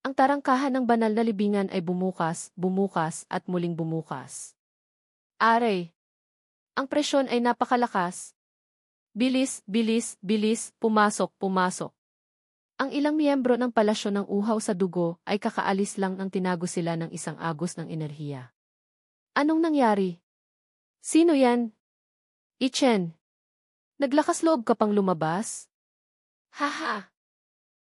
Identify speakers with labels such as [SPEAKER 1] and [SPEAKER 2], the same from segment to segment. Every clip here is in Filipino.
[SPEAKER 1] Ang tarangkahan ng banal na libingan ay bumukas, bumukas, at muling bumukas. Aray! Ang presyon ay napakalakas. Bilis, bilis, bilis, pumasok, pumasok. Ang ilang miyembro ng palasyo ng uhaw sa dugo ay kakaalis lang nang tinago sila ng isang agos ng enerhiya. Anong nangyari? Sino yan? Ichen. Naglakas loob ka pang lumabas? Haha!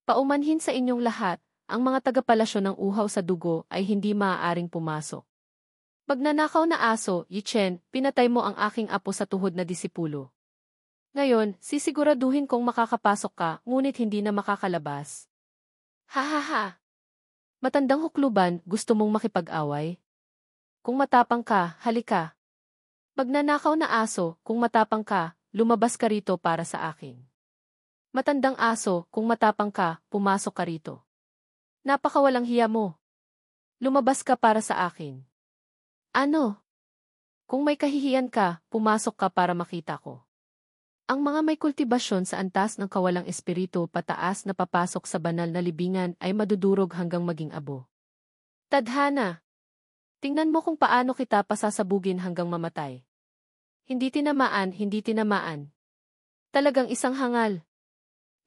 [SPEAKER 1] Paumanhin sa inyong lahat, ang mga taga-palasyo ng uhaw sa dugo ay hindi maaaring pumasok. Magnanakaw na aso, Yichen, pinatay mo ang aking apo sa tuhod na disipulo. Ngayon, sisiguraduhin kong makakapasok ka, ngunit hindi na makakalabas. Hahaha! Matandang hukluban, gusto mong makipag-away? Kung matapang ka, halika. Magnanakaw na aso, kung matapang ka, lumabas ka rito para sa akin. Matandang aso, kung matapang ka, pumasok ka rito. Napakawalang hiya mo. Lumabas ka para sa akin. Ano? Kung may kahihiyan ka, pumasok ka para makita ko. Ang mga may kultibasyon sa antas ng kawalang espiritu pataas na papasok sa banal na libingan ay madudurog hanggang maging abo. Tadhana! Tingnan mo kung paano kita pasasabugin hanggang mamatay. Hindi tinamaan, hindi tinamaan. Talagang isang hangal.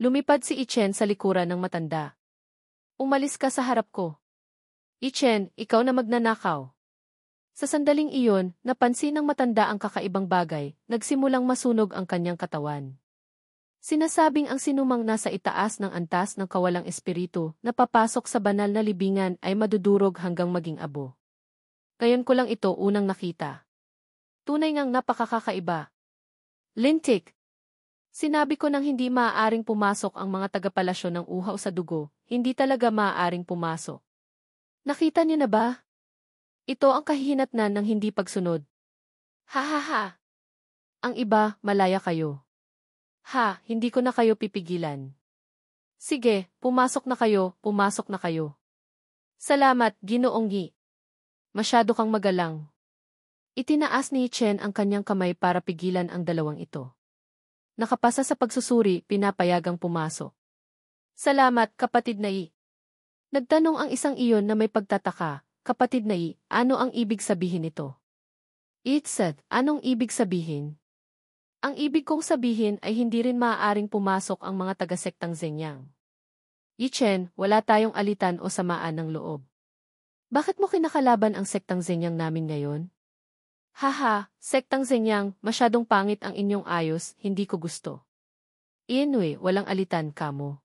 [SPEAKER 1] Lumipad si Ichen sa likuran ng matanda. Umalis ka sa harap ko. Ichen, ikaw na magnanakaw. Sa sandaling iyon, napansin ng matanda ang kakaibang bagay, nagsimulang masunog ang kanyang katawan. Sinasabing ang sinumang nasa itaas ng antas ng kawalang espiritu na papasok sa banal na libingan ay madudurog hanggang maging abo. Ngayon ko lang ito unang nakita. Tunay ngang napakakaiba. Lintik! Sinabi ko nang hindi maaaring pumasok ang mga taga-palasyo ng uhaw sa dugo, hindi talaga maaaring pumasok. Nakita niyo na ba? Ito ang kahihinatnan ng hindi pagsunod. Ha! Ang iba, malaya kayo. Ha, hindi ko na kayo pipigilan. Sige, pumasok na kayo, pumasok na kayo. Salamat, Ginoong Yi. Masyado kang magalang. Itinaas ni Chen ang kanyang kamay para pigilan ang dalawang ito. Nakapasa sa pagsusuri, pinapayagang pumasok. Salamat, kapatid na Yi. Nagtanong ang isang iyon na may pagtataka. Kapatid na Yi, ano ang ibig sabihin nito? Itset, anong ibig sabihin? Ang ibig kong sabihin ay hindi rin maaaring pumasok ang mga taga-sektang Zenyang. Yichen, wala tayong alitan o samaan ng loob. Bakit mo kinakalaban ang sektang Zenyang namin ngayon? Haha, sektang Zenyang, masyadong pangit ang inyong ayos, hindi ko gusto. Yenwe, walang alitan kamo.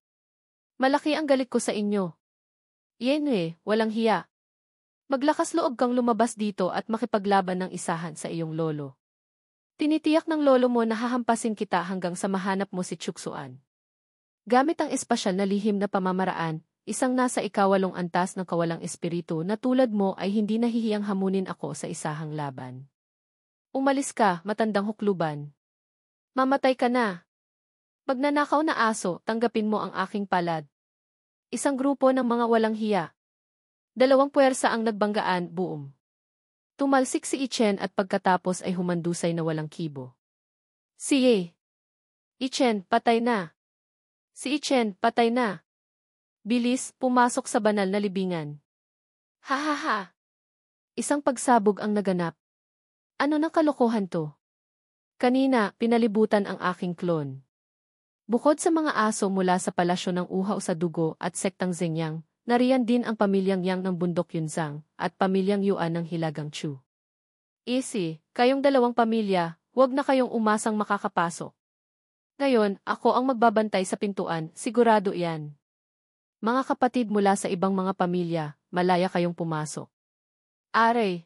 [SPEAKER 1] Malaki ang galit ko sa inyo. Yenwe, walang hiya. Maglakas loob kang lumabas dito at makipaglaban ng isahan sa iyong lolo. Tinitiyak ng lolo mo na hahampasin kita hanggang sa mahanap mo si Chuksuan. Gamit ang espesyal na lihim na pamamaraan, isang nasa ikawalong antas ng kawalang espiritu na tulad mo ay hindi nahihiyang hamunin ako sa isahang laban. Umalis ka, matandang hukluban. Mamatay ka na. Magnanakaw na aso, tanggapin mo ang aking palad. Isang grupo ng mga walang hiya. Dalawang puwersa ang nagbanggaan, buom. Tumalsik si Ichen at pagkatapos ay humandusay na walang kibo. Siye! Ichen, patay na! Si Ichen, patay na! Bilis, pumasok sa banal na libingan. Ha! Isang pagsabog ang naganap. Ano ng kalokohan to? Kanina, pinalibutan ang aking klon. Bukod sa mga aso mula sa palasyo ng uhaw sa dugo at sektang Zenyang, nariyan din ang pamilyang Yang ng bundok Yunzang at pamilyang Yuan ng Hilagang Chu. Easy, kayong dalawang pamilya, huwag na kayong umasang makakapasok. Ngayon, ako ang magbabantay sa pintuan, sigurado yan. Mga kapatid mula sa ibang mga pamilya, malaya kayong pumasok. Aray!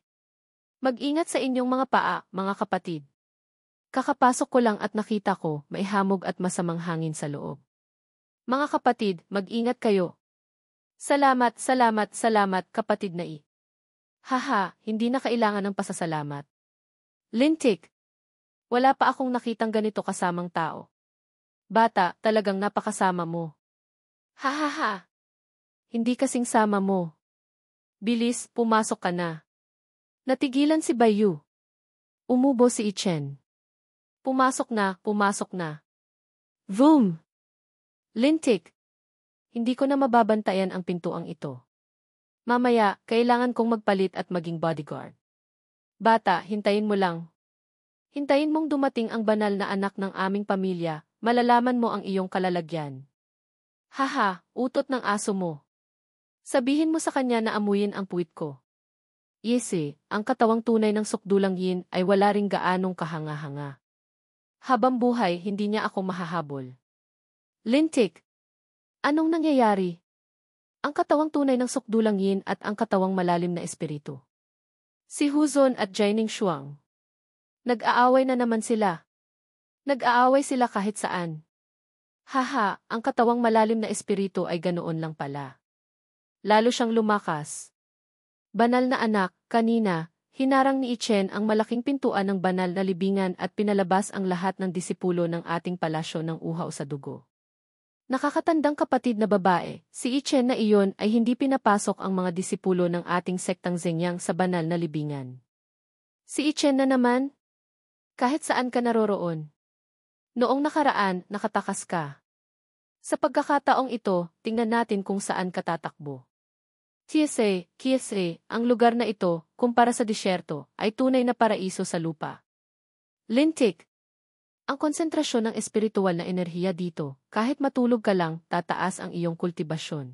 [SPEAKER 1] Mag-ingat sa inyong mga paa, mga kapatid. Kakapasok ko lang at nakita ko, may hamog at masamang hangin sa loob. Mga kapatid, mag-ingat kayo. Salamat, kapatid na I. Haha, hindi na kailangan ng pasasalamat. Lintik! Wala pa akong nakitang ganito kasamang tao. Bata, talagang napakasama mo. Hahaha! Hindi kasing sama mo. Bilis, pumasok ka na. Natigilan si Bayu. Umubo si Ichen. Pumasok na. Vroom! Lintik! Hindi ko na mababantayan ang pintuang ito. Mamaya, kailangan kong magpalit at maging bodyguard. Bata, hintayin mo lang. Hintayin mong dumating ang banal na anak ng aming pamilya, malalaman mo ang iyong kalalagyan. Haha, utot ng aso mo. Sabihin mo sa kanya na amuyin ang puwit ko. Yesi, ang katawang tunay ng sukdulang yin ay wala ring gaanong kahanga-hanga. Habang buhay, hindi niya ako mahahabol. Lintik! Anong nangyayari? Ang katawang tunay ng sukdulang yin at ang katawang malalim na espiritu. Si Huzon at Jining Shuang. Nag-aaway na naman sila. Nag-aaway sila kahit saan. Haha, ang katawang malalim na espiritu ay ganoon lang pala. Lalo siyang lumakas. Banal na anak, kanina, hinarang ni Ichen ang malaking pintuan ng banal na libingan at pinalabas ang lahat ng disipulo ng ating palasyo ng uhaw sa dugo. Nakakatandang kapatid na babae, si Ichen na iyon ay hindi pinapasok ang mga disipulo ng ating sektang Zengyang sa banal na libingan. Si Ichen na naman? Kahit saan ka naroroon. Noong nakaraan, nakatakas ka. Sa pagkakataong ito, tingnan natin kung saan ka tatakbo. Kiese, ang lugar na ito, kumpara sa disyerto, ay tunay na paraiso sa lupa. Lintik. Ang konsentrasyon ng espiritual na enerhiya dito, kahit matulog ka lang, tataas ang iyong kultibasyon.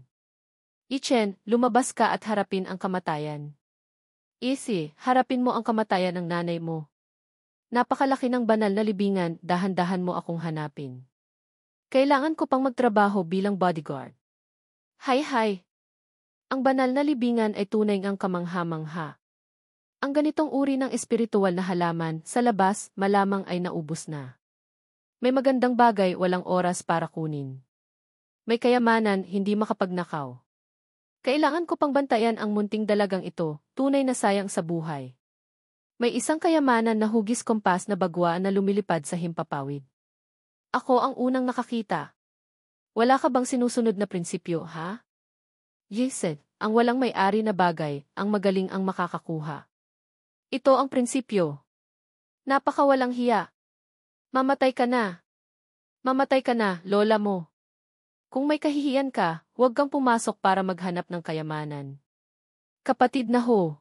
[SPEAKER 1] Ichen, lumabas ka at harapin ang kamatayan. Isi, harapin mo ang kamatayan ng nanay mo. Napakalaki ng banal na libingan, dahan-dahan mo akong hanapin. Kailangan ko pang magtrabaho bilang bodyguard. Hay. Ang banal na libingan ay tunay ngang kamangha-mangha. Ang ganitong uri ng espiritual na halaman, sa labas, malamang ay naubos na. May magandang bagay, walang oras para kunin. May kayamanan, hindi makapagnakaw. Kailangan ko pang bantayan ang munting dalagang ito, tunay na sayang sa buhay. May isang kayamanan na hugis kompas na bagwa na lumilipad sa himpapawid. Ako ang unang nakakita. Wala ka bang sinusunod na prinsipyo, ha? Yes, ang walang may-ari na bagay, ang magaling ang makakakuha. Ito ang prinsipyo. Napakawalang hiya. Mamatay ka na. Mamatay ka na, lola mo. Kung may kahihiyan ka, huwag kang pumasok para maghanap ng kayamanan. Kapatid na ho.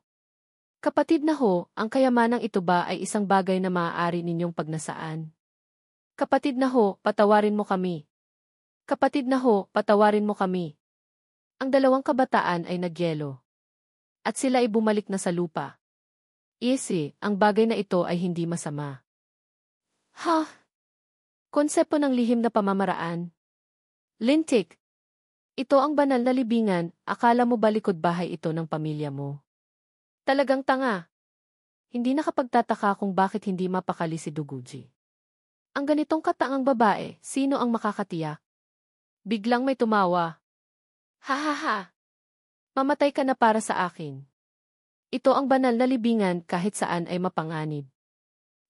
[SPEAKER 1] Kapatid na ho, ang kayamanang ito ba ay isang bagay na maaari ninyong pagnasaan? Kapatid na ho, patawarin mo kami. Kapatid na ho, patawarin mo kami. Ang dalawang kabataan ay nagyelo. At sila ay bumalik na sa lupa. Isi, ang bagay na ito ay hindi masama. Ha? Konsepto ng lihim na pamamaraan. Lintik. Ito ang banal na libingan, akala mo ba likod bahay ito ng pamilya mo? Talagang tanga. Hindi nakapagtataka kung bakit hindi mapakali si Duguji. Ang ganitong kataangang babae, sino ang makakatiyak? Biglang may tumawa. Ha. Mamatay ka na para sa akin. Ito ang banal na libingan kahit saan ay mapanganib.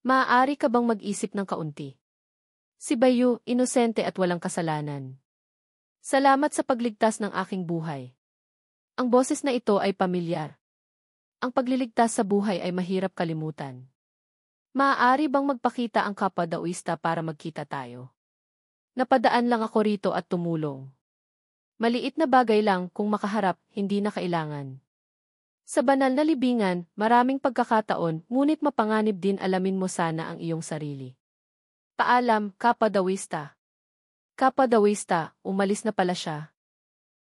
[SPEAKER 1] Maaari ka bang mag-isip ng kaunti? Si Bayu, inosente at walang kasalanan. Salamat sa pagligtas ng aking buhay. Ang boses na ito ay pamilyar. Ang pagliligtas sa buhay ay mahirap kalimutan. Maaari bang magpakita ang kapwa daoista para magkita tayo? Napadaan lang ako rito at tumulong. Maliit na bagay lang kung makaharap, hindi na kailangan. Sa banal na libingan, maraming pagkakataon, ngunit mapanganib din alamin mo sana ang iyong sarili. Paalam, kapwa daoista. Kapwa daoista, umalis na pala siya.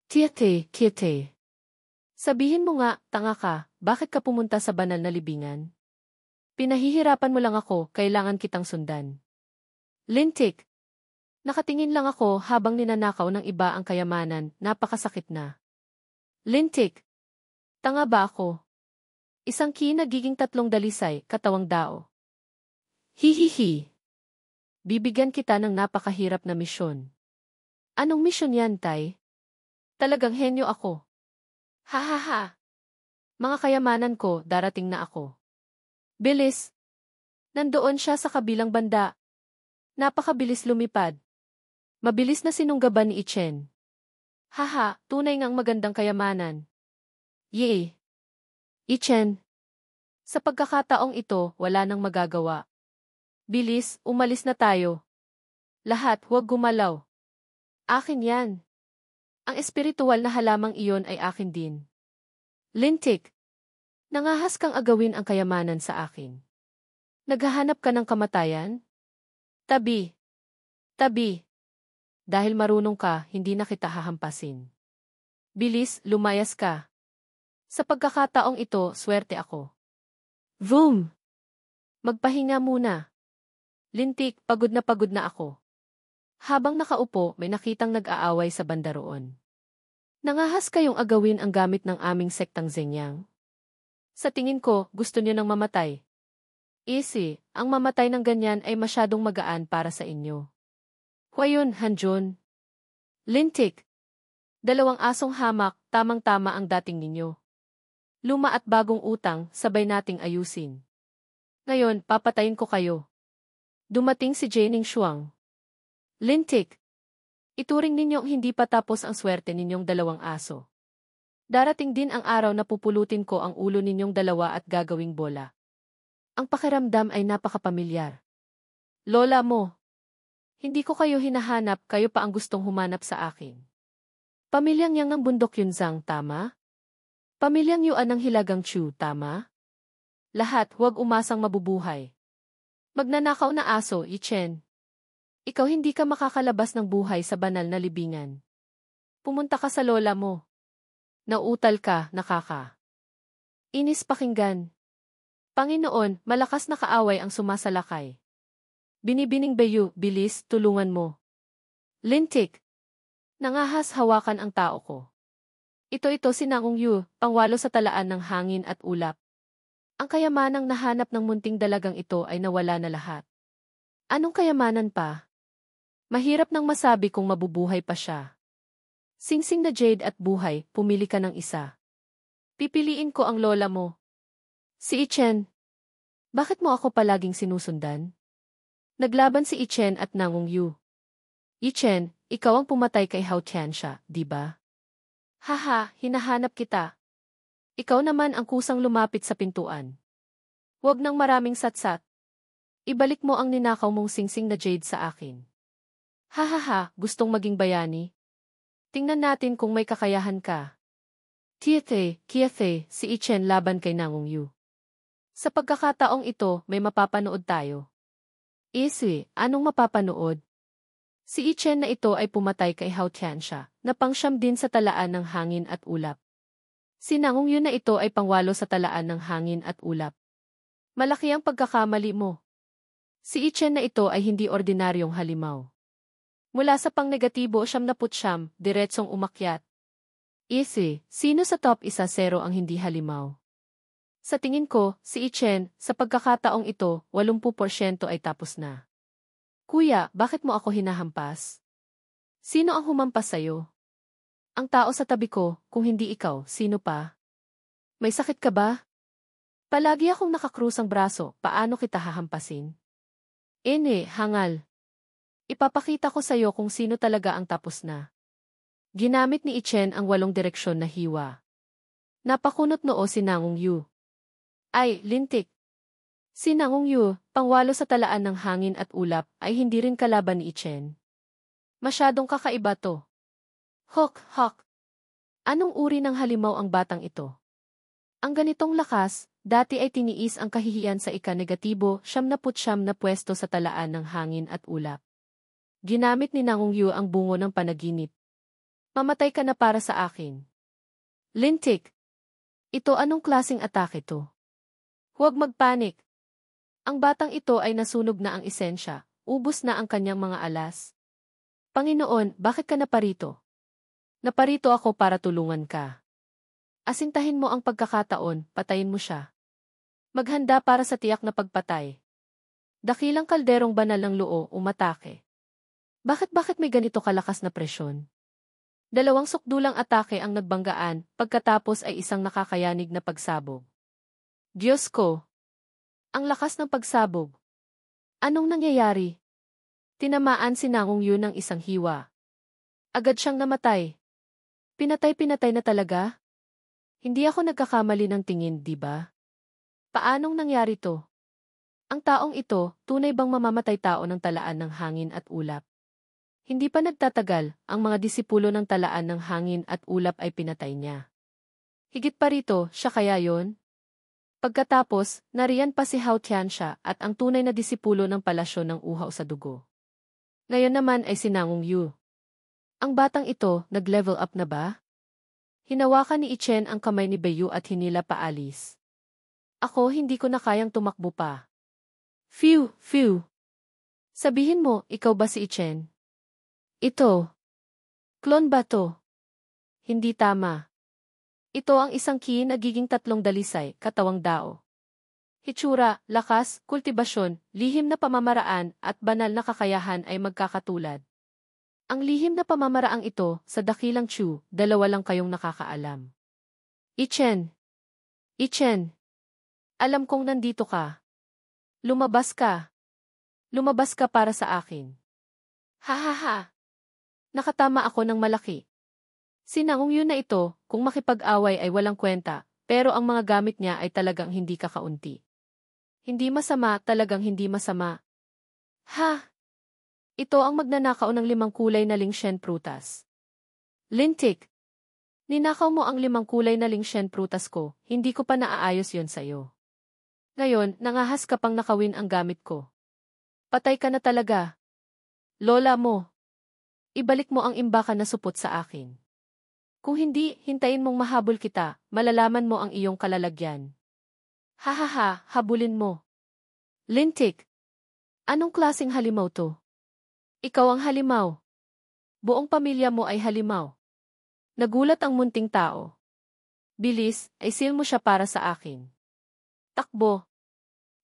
[SPEAKER 1] Kiete. Sabihin mo nga, tanga ka, bakit ka pumunta sa banal na libingan? Pinahihirapan mo lang ako, kailangan kitang sundan. Lintik. Nakatingin lang ako habang ninanakaw ng iba ang kayamanan, napakasakit na. Lintik. Tanga ba ako? Isang nagiging 3 dalisay, katawang dao. Hihihi. Bibigyan kita ng napakahirap na misyon. Anong misyon yan, Tay? Talagang henyo ako. Ha. Mga kayamanan ko, darating na ako. Bilis. Nandoon siya sa kabilang banda. Napakabilis lumipad. Mabilis na sinunggaban ni Ichen. Haha, tunay ngang magandang kayamanan. Yee. Ichen. Sa pagkakataong ito, wala nang magagawa. Bilis, umalis na tayo. Lahat, huwag gumalaw. Akin yan. Ang espiritual na halamang iyon ay akin din. Lintik, nangahas kang agawin ang kayamanan sa akin. Naghahanap ka ng kamatayan? Tabi, tabi. Dahil marunong ka, hindi na kita hahampasin. Bilis, lumayas ka. Sa pagkakataong ito, swerte ako. Vroom! Magpahinga muna. Lintik, pagod na ako. Habang nakaupo, may nakitang nag-aaway sa banda roon. Nangahas kayong agawin ang gamit ng aming sektang Zenyang? Sa tingin ko, gusto niyo nang mamatay. Easy, ang mamatay ng ganyan ay masyadong magaan para sa inyo. Huayun, Hanjun. Lintik. 2 asong hamak, tamang-tama ang dating ninyo. Luma at bagong utang, sabay nating ayusin. Ngayon, papatayin ko kayo. Dumating si Jining Shuang. Lintik. Ituring ninyong hindi pa tapos ang swerte ninyong 2 aso. Darating din ang araw na pupulutin ko ang ulo ninyong 2 at gagawing bola. Ang pakiramdam ay napakapamilyar. Lola mo. Hindi ko kayo hinahanap, kayo pa ang gustong humanap sa akin. Pamilyang Yang ng Bundok Yunzang, tama? Pamilyang Yuan ng Hilagang Chu, tama? Lahat, huwag umasang mabubuhay. Magnanakaw na aso, Yichen. Ikaw hindi ka makakalabas ng buhay sa banal na libingan. Pumunta ka sa lola mo. Nauutal ka, nakaka. Inis pakinggan. Panginoon, malakas na kaaway ang sumasalakay. Binibining Beyu, bilis, tulungan mo. Lintik. Nangahas hawakan ang tao ko. Ito si Nangong Yu, pangwalo sa talaan ng hangin at ulap. Ang kayamanang nahanap ng munting dalagang ito ay nawala na lahat. Anong kayamanan pa? Mahirap nang masabi kung mabubuhay pa siya. Singsing na jade at buhay, pumili ka ng isa. Pipiliin ko ang lola mo. Si Ichen. Bakit mo ako palaging sinusundan? Naglaban si Ichen at Nangong Yu. Ichen, ikaw ang pumatay kay Hao Tiansha, di ba? Haha, hinahanap kita. Ikaw naman ang kusang lumapit sa pintuan. Huwag nang maraming satsat. Ibalik mo ang ninakaw mong singsing na jade sa akin. Hahaha, gustong maging bayani? Tingnan natin kung may kakayahan ka. Kiathe, si Ichen laban kay Nangong Yu. Sa pagkakataong ito, may mapapanood tayo. Easy, anong mapapanood? Si Ichen na ito ay pumatay kay Hao Tiansha, na pangsyam din sa talaan ng hangin at ulap. Si Nangong Yu na ito ay pangwalo sa talaan ng hangin at ulap. Malaki ang pagkakamali mo. Si Ichen na ito ay hindi ordinaryong halimaw. Mula sa pang-negatibo 79, diretsong umakyat. Easy, sino sa top 1-0 ang hindi halimaw? Sa tingin ko, si Ichen, sa pagkakataong ito, 80% ay tapos na. Kuya, bakit mo ako hinahampas? Sino ang humampas sa'yo? Ang tao sa tabi ko, kung hindi ikaw, sino pa? May sakit ka ba? Palagi akong nakakrus ang braso, paano kita hahampasin? Hangal. Ipapakita ko sa'yo kung sino talaga ang tapos na. Ginamit ni Ichen ang 8 direksyon na hiwa. Napakunot noo si Nangong Yu. Ay, lintik. Si Nangong Yu, pangwalo sa talaan ng hangin at ulap, ay hindi rin kalaban ni Ichen. Masyadong kakaiba to. Hok. Anong uri ng halimaw ang batang ito? Ang ganitong lakas, dati ay tiniis ang kahihiyan sa ika-negatibo 79 na pwesto sa talaan ng hangin at ulap. Ginamit ni Nangong Yu ang bungo ng panaginip. Mamatay ka na para sa akin. Lintik. Ito anong klaseng atake to? Huwag magpanik. Ang batang ito ay nasunog na ang esensya, ubos na ang kanyang mga alas. Panginoon, bakit ka naparito? Naparito ako para tulungan ka. Asintahin mo ang pagkakataon, patayin mo siya. Maghanda para sa tiyak na pagpatay. Dakilang kalderong banal ng Luo umatake. Bakit may ganito kalakas na presyon? 2 sukdulang atake ang nagbanggaan, pagkatapos ay isang nakakayanig na pagsabog. Diyos ko! Ang lakas ng pagsabog. Anong nangyayari? Tinamaan si Nangong Yu ng isang hiwa. Agad siyang namatay. Pinatay na talaga? Hindi ako nagkakamali ng tingin, di ba? Paanong nangyari to? Ang taong ito, tunay bang mamamatay tao ng talaan ng hangin at ulap? Hindi pa nagtatagal, ang mga disipulo ng talaan ng hangin at ulap ay pinatay niya. Higit pa rito, siya kaya yon? Pagkatapos, nariyan pa si Hao Tianxia at ang tunay na disipulo ng palasyo ng uhaw sa dugo. Ngayon naman ay si Nangong Yu. Ang batang ito, nag-level up na ba? Hinawakan ni Ichen ang kamay ni Beiyu at hinila paalis. Ako hindi ko na kayang tumakbo pa. Phew, phew. Sabihin mo, ikaw ba si Ichen? Ito. Clone ba to? Hindi tama. Ito ang isang ki nagiging tatlong dalisay, katawang dao. Hitsura, lakas, kultibasyon, lihim na pamamaraan at banal na kakayahan ay magkakatulad. Ang lihim na pamamaraang ito, sa dakilang Chu, dalawa lang kayong nakakaalam. Ichen! Ichen! Alam kong nandito ka. Lumabas ka. Lumabas ka para sa akin. Ha ha ha! Nakatama ako ng malaki. Si Nangong Yu na ito, kung makipag-away ay walang kwenta, pero ang mga gamit niya ay talagang hindi kakaunti. Hindi masama, talagang hindi masama. Ha! Ito ang magnanakaw ng 5 kulay na Lingshen prutas. Lintik! Ninakaw mo ang 5 kulay na Lingshen prutas ko, hindi ko pa naaayos yon sa'yo. Ngayon, nangahas ka pang nakawin ang gamit ko. Patay ka na talaga. Lola mo. Ibalik mo ang imbaka na supot sa akin. Kung hindi, hintayin mong mahabol kita, malalaman mo ang iyong kalalagyan. Hahaha, habulin mo. Lintik! Anong klaseng halimaw to? Ikaw ang halimaw. Buong pamilya mo ay halimaw. Nagulat ang munting tao. Bilis, ay seal mo siya para sa akin. Takbo.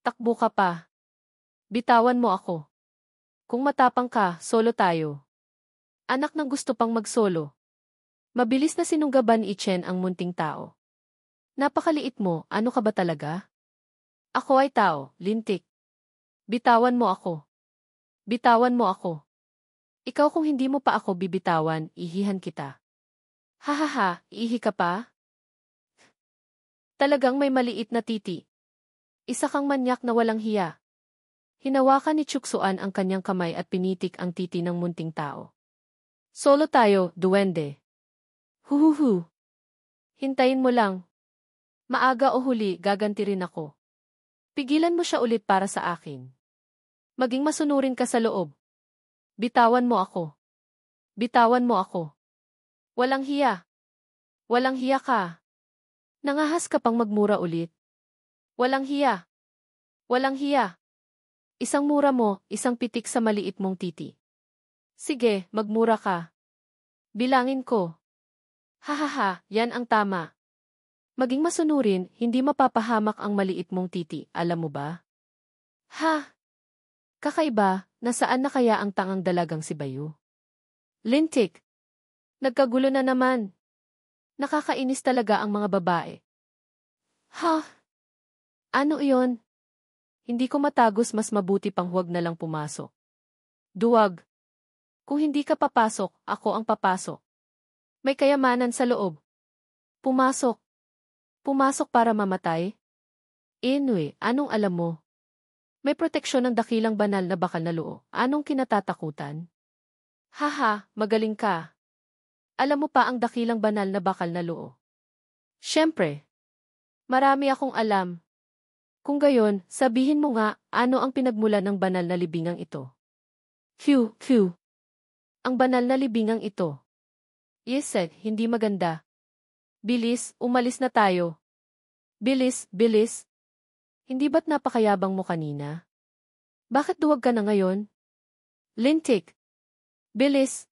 [SPEAKER 1] Takbo ka pa. Bitawan mo ako. Kung matapang ka, solo tayo. Anak ng gusto pang mag-solo. Mabilis na sinunggaban ni Ichen ang munting tao. Napakaliit mo, ano ka ba talaga? Ako ay tao, lintik. Bitawan mo ako. Bitawan mo ako. Ikaw kung hindi mo pa ako bibitawan, ihihan kita. Hahaha, iihi ka pa? Talagang may maliit na titi. Isa kang manyak na walang hiya. Hinawakan ni Chuksuan ang kanyang kamay at pinitik ang titi ng munting tao. Solo tayo, duwende. Huhuhu. Hintayin mo lang. Maaga o huli, gaganti rin ako. Pigilan mo siya ulit para sa akin. Maging masunurin ka sa loob. Bitawan mo ako. Bitawan mo ako. Walang hiya. Walang hiya ka. Nangahas ka pang magmura ulit. Walang hiya. Walang hiya. Isang mura mo, isang pitik sa maliit mong titi. Sige, magmura ka. Bilangin ko. Hahaha, yan ang tama. Maging masunurin, hindi mapapahamak ang maliit mong titi, alam mo ba? Ha? Kakaiba, nasaan na kaya ang tangang dalagang si Bayu? Lintik! Nagkagulo na naman. Nakakainis talaga ang mga babae. Ha? Ano iyon? Hindi ko matagos, mas mabuti pang huwag na lang pumasok. Duwag. Kung hindi ka papasok, ako ang papasok. May kayamanan sa loob. Pumasok. Pumasok para mamatay? Anyway, anong alam mo? May proteksyon ng dakilang banal na bakal na luo. Anong kinatatakutan? Haha, magaling ka. Alam mo pa ang dakilang banal na bakal na luo. Siyempre. Marami akong alam. Kung gayon, sabihin mo nga, ano ang pinagmulan ng banal na libingang ito? Phew, phew. Ang banal na libingang ito. Yes, hindi maganda. Bilis, umalis na tayo. Bilis, bilis. Hindi ba't napakayabang mo kanina? Bakit duwag ka na ngayon? Lintik. Bilis.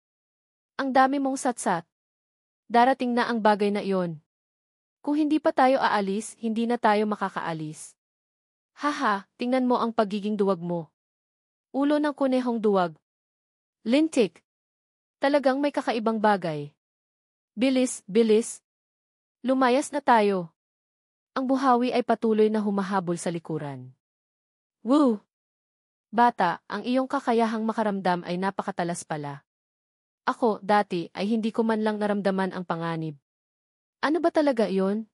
[SPEAKER 1] Ang dami mong satsat. Darating na ang bagay na iyon. Kung hindi pa tayo aalis, hindi na tayo makakaalis. Haha, tingnan mo ang pagiging duwag mo. Ulo ng kunehong duwag. Lintik. Talagang may kakaibang bagay. Bilis, bilis. Lumayas na tayo. Ang buhawi ay patuloy na humahabol sa likuran. Woo! Bata, ang iyong kakayahang makaramdam ay napakatalas pala. Ako, dati, ay hindi ko man lang naramdaman ang panganib. Ano ba talaga iyon?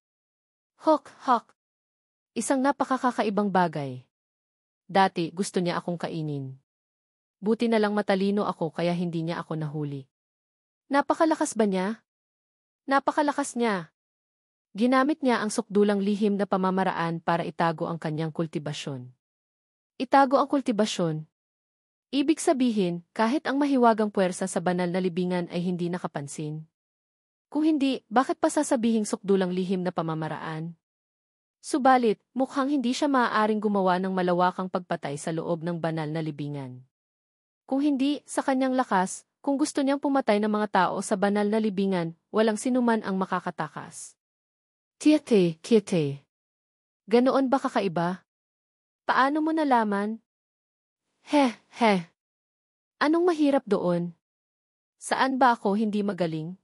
[SPEAKER 1] Hok, hok. Isang napakakakaibang bagay. Dati, gusto niya akong kainin. Buti na lang matalino ako kaya hindi niya ako nahuli. Napakalakas ba niya? Napakalakas niya. Ginamit niya ang sukdulang lihim na pamamaraan para itago ang kanyang kultibasyon. Itago ang kultibasyon. Ibig sabihin, kahit ang mahiwagang puwersa sa banal na libingan ay hindi nakapansin. Kung hindi, bakit pa sasabihing sukdulang lihim na pamamaraan? Subalit, mukhang hindi siya maaaring gumawa ng malawakang pagpatay sa loob ng banal na libingan. Kung hindi, sa kanyang lakas, kung gusto niyang pumatay ng mga tao sa banal na libingan, walang sinuman ang makakatakas. Kiete. Ganoon ba kakaiba? Paano mo nalaman? He. Anong mahirap doon? Saan ba ako hindi magaling?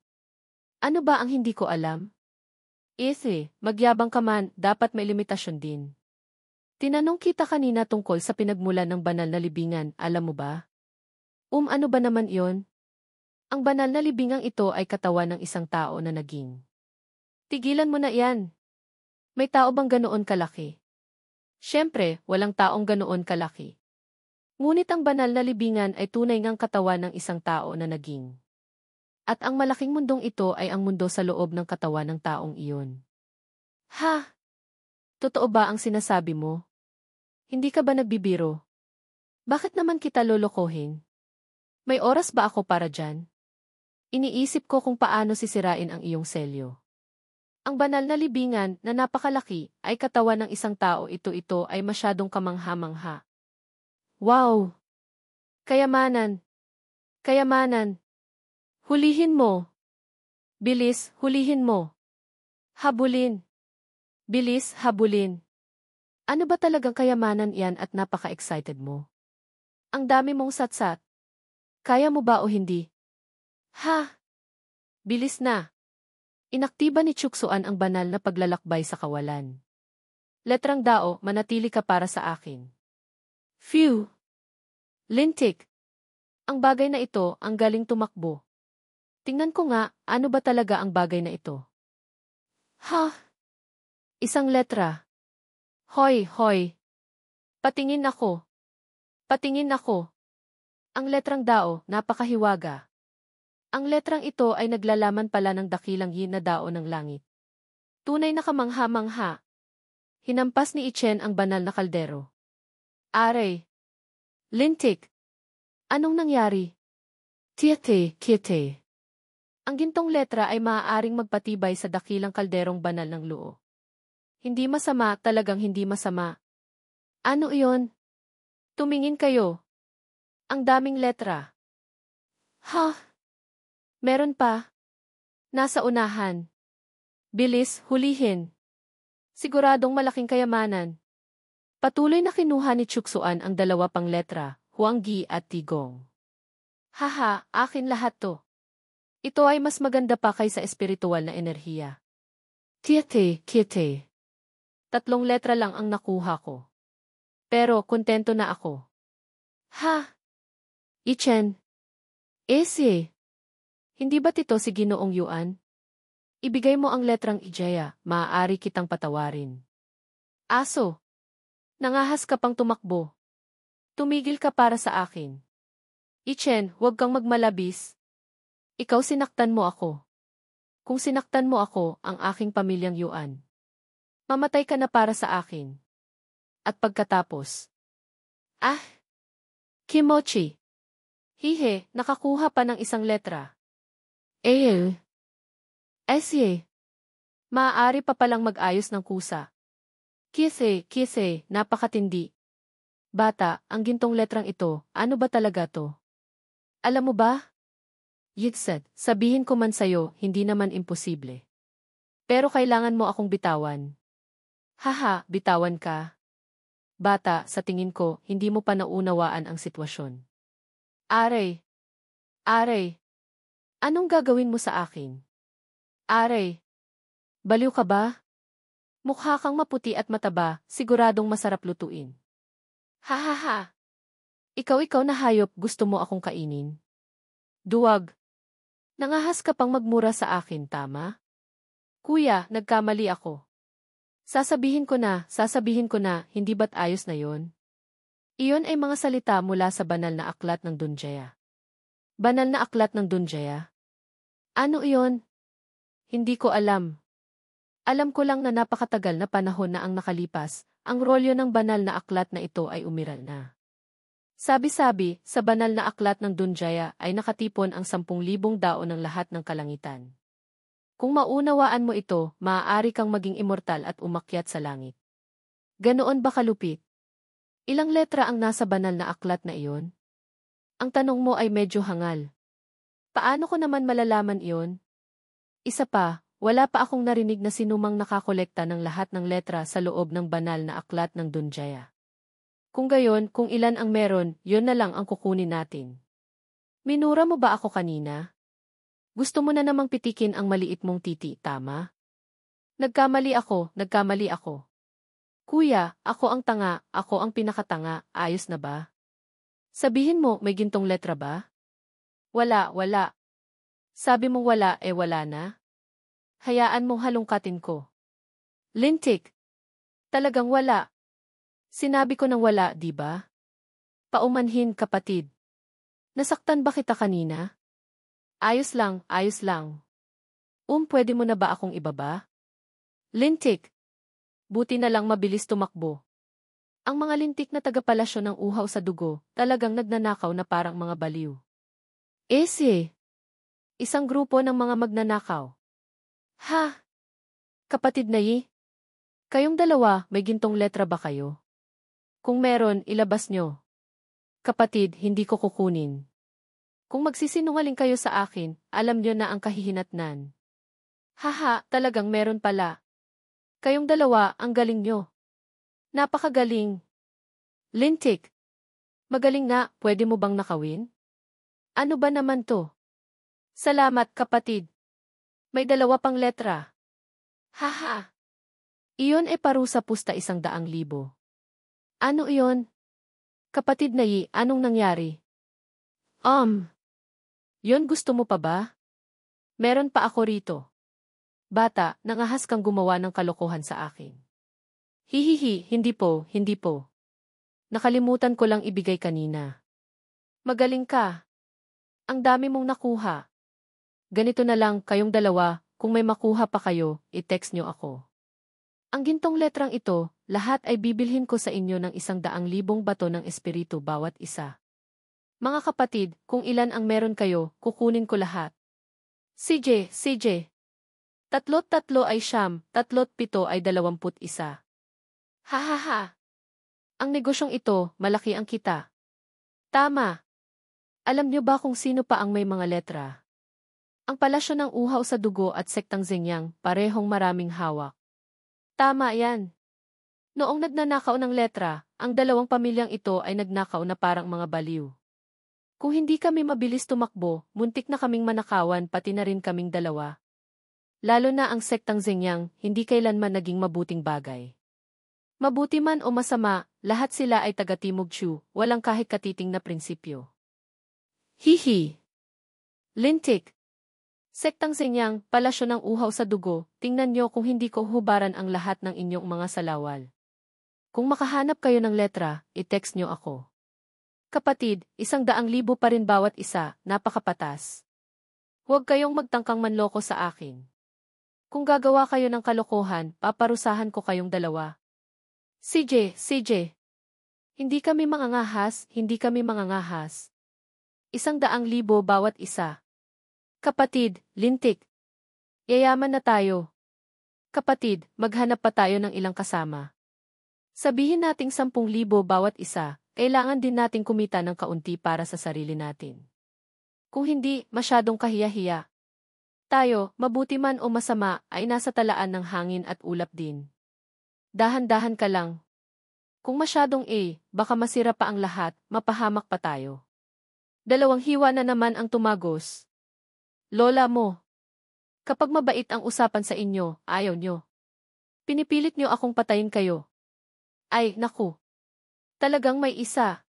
[SPEAKER 1] Ano ba ang hindi ko alam? Magyabang ka man, dapat may limitasyon din. Tinanong kita kanina tungkol sa pinagmulan ng banal na libingan, alam mo ba? Ano ba naman iyon? Ang banal na libingang ito ay katawan ng isang tao na naging. Tigilan mo na iyan. May tao bang ganoon kalaki? Siyempre, walang taong ganoon kalaki. Ngunit ang banal na libingan ay tunay ngang katawan ng isang tao na naging. At ang malaking mundong ito ay ang mundo sa loob ng katawan ng taong iyon. Ha? Totoo ba ang sinasabi mo? Hindi ka ba nagbibiro? Bakit naman kita lolokohin? May oras ba ako para dyan? Iniisip ko kung paano sisirain ang iyong selyo. Ang banal na libingan na napakalaki ay katawan ng isang tao, ito ay masyadong kamangha-mangha. Wow! Kayamanan! Hulihin mo! Bilis, hulihin mo! Habulin! Bilis, habulin! Ano ba talagang kayamanan iyan at napaka-excited mo? Ang dami mong satsat. Kaya mo ba o hindi? Ha! Bilis na! Inaktiba ni Chuksuan ang banal na paglalakbay sa kawalan. Letrang Dao, manatili ka para sa akin. Phew! Lintik! Ang bagay na ito, ang galing tumakbo. Tingnan ko nga, ano ba talaga ang bagay na ito? Ha? Isang letra. Hoy! Patingin ako. Ang letrang Dao, napakahiwaga. Ang letrang ito ay naglalaman pala ng dakilang yin na dao ng langit. Tunay na kamangha-mangha. Hinampas ni Ichen ang banal na kaldero. Aray! Lintik! Anong nangyari? Kiete. Ang gintong letra ay maaaring magpatibay sa dakilang kalderong banal ng luo. Hindi masama, talagang hindi masama. Ano iyon? Tumingin kayo. Ang daming letra. Ha? Meron pa. Nasa unahan. Bilis, hulihin. Siguradong malaking kayamanan. Patuloy na kinuha ni Chuksuan ang dalawa pang letra, Huanggi at Tigong. Haha, akin lahat to. Ito ay mas maganda pa kaysa espiritual na enerhiya. Kiete. 3 letra lang ang nakuha ko. Pero kontento na ako. Ha? Ichen. Hindi ba't ito si Ginoong Yuan? Ibigay mo ang letrang Ijaya, maaari kitang patawarin. Aso. Nangahas ka pang tumakbo. Tumigil ka para sa akin. Ichen, huwag kang magmalabis. Ikaw sinaktan mo ako. Kung sinaktan mo ako, ang aking pamilyang Yuan. Mamatay ka na para sa akin. At pagkatapos. Kimochi. Hihe, nakakuha pa ng isang letra. Maaari pa palang mag-ayos ng kusa. Kise, napakatindi. Bata, ang gintong letrang ito, ano ba talaga to? Alam mo ba? Yitset, sabihin ko man sa'yo, hindi naman imposible. Pero kailangan mo akong bitawan. Haha, bitawan ka. Bata, sa tingin ko, hindi mo pa naunawaan ang sitwasyon. Aray. Anong gagawin mo sa akin? Aray. Baliw ka ba? Mukha kang maputi at mataba, siguradong masarap lutuin. Ha. Ikaw na hayop, gusto mo akong kainin? Duwag. Nangahas ka pang magmura sa akin, tama? Kuya, nagkamali ako. Sasabihin ko na, hindi ba't ayos na yon? Iyon ay mga salita mula sa banal na aklat ng Dunjaya. Banal na aklat ng Dunjaya? Ano iyon? Hindi ko alam. Alam ko lang na napakatagal na panahon na ang nakalipas, ang rolyo ng banal na aklat na ito ay umiral na. Sabi-sabi, sa banal na aklat ng Dunjaya ay nakatipon ang 10,000 daon ng lahat ng kalangitan. Kung maunawaan mo ito, maaari kang maging immortal at umakyat sa langit. Ganoon ba kalupit? Ilang letra ang nasa banal na aklat na iyon? Ang tanong mo ay medyo hangal. Paano ko naman malalaman iyon? Isa pa, wala pa akong narinig na sinumang nakakolekta ng lahat ng letra sa loob ng banal na aklat ng Dunjaya. Kung gayon, kung ilan ang meron, yun na lang ang kukunin natin. Minura mo ba ako kanina? Gusto mo na namang pitikin ang maliit mong titi, tama? Nagkamali ako. Kuya, ako ang tanga, ako ang pinakatanga, ayos na ba? Sabihin mo, may gintong letra ba? Wala. Sabi mong wala, wala na? Hayaan mong halongkatin ko. Lintik. Talagang wala. Sinabi ko nang wala, di ba? Paumanhin, kapatid. Nasaktan ba kita kanina? Ayos lang. Pwede mo na ba akong ibaba? Lintik. Buti na lang mabilis tumakbo. Ang mga lintik na tagapalasyo ng uhaw sa dugo, talagang nagnanakaw na parang mga baliw. Isang grupo ng mga magnanakaw. Ha? Kapatid na kayong dalawa, may gintong letra ba kayo? Kung meron, ilabas nyo. Kapatid, hindi ko kukunin. Kung magsisinungaling kayo sa akin, alam nyo na ang kahihinatnan. Haha, talagang meron pala. Kayong dalawa, ang galing nyo. Napakagaling. Lintik. Magaling nga, pwede mo bang nakawin? Ano ba naman to? Salamat, kapatid. May 2 pang letra. Haha. Iyon parusa pusta 100,000. Ano iyon? Kapatid na anong nangyari? Yon gusto mo pa ba? Meron pa ako rito. Bata, nangahas kang gumawa ng kalokohan sa akin. Hihihi, hindi po. Nakalimutan ko lang ibigay kanina. Magaling ka. Ang dami mong nakuha. Ganito na lang, kayong dalawa, kung may makuha pa kayo, i-text nyo ako. Ang gintong letrang ito, lahat ay bibilhin ko sa inyo ng 100,000 bato ng espiritu bawat isa. Mga kapatid, kung ilan ang meron kayo, kukunin ko lahat. CJ. 3 ay 9, 37 ay 21. Ha. Ang negosyong ito, malaki ang kita. Tama. Alam niyo ba kung sino pa ang may mga letra? Ang palasyo ng uhaw sa dugo at sektang Zenyang, parehong maraming hawak. Tama yan. Noong nagnanakaw ng letra, ang 2 pamilyang ito ay nagnakaw na parang mga baliw. Kung hindi kami mabilis tumakbo, muntik na kaming manakawan pati na rin kaming 2. Lalo na ang sektang Zenyang, hindi kailanman naging mabuting bagay. Mabuti man o masama, lahat sila ay taga-Timog Chu, walang kahit katiting na prinsipyo. Hihi. Lintik. Sektang Zenyang, palasyo ng uhaw sa dugo, tingnan nyo kung hindi ko hubaran ang lahat ng inyong mga salawal. Kung makahanap kayo ng letra, i-text nyo ako. Kapatid, 100,000 pa rin bawat isa, napakapatas. Huwag kayong magtangkang manloko sa akin. Kung gagawa kayo ng kalokohan, paparusahan ko kayong 2. CJ. Hindi kami mangangahas. 100,000 bawat isa. Kapatid, lintik. Yayaman na tayo. Kapatid, maghanap pa tayo ng ilang kasama. Sabihin nating 10,000 bawat isa, kailangan din nating kumita ng kaunti para sa sarili natin. Kung hindi, masyadong kahiya-hiya. Tayo, mabuti man o masama, ay nasa talaan ng hangin at ulap din. Dahan-dahan ka lang. Kung masyadong baka masira pa ang lahat, mapahamak pa tayo. 2 hiwa na naman ang tumagos. Lola mo. Kapag mabait ang usapan sa inyo, ayaw nyo. Pinipilit nyo akong patayin kayo. Ay, naku. Talagang may isa.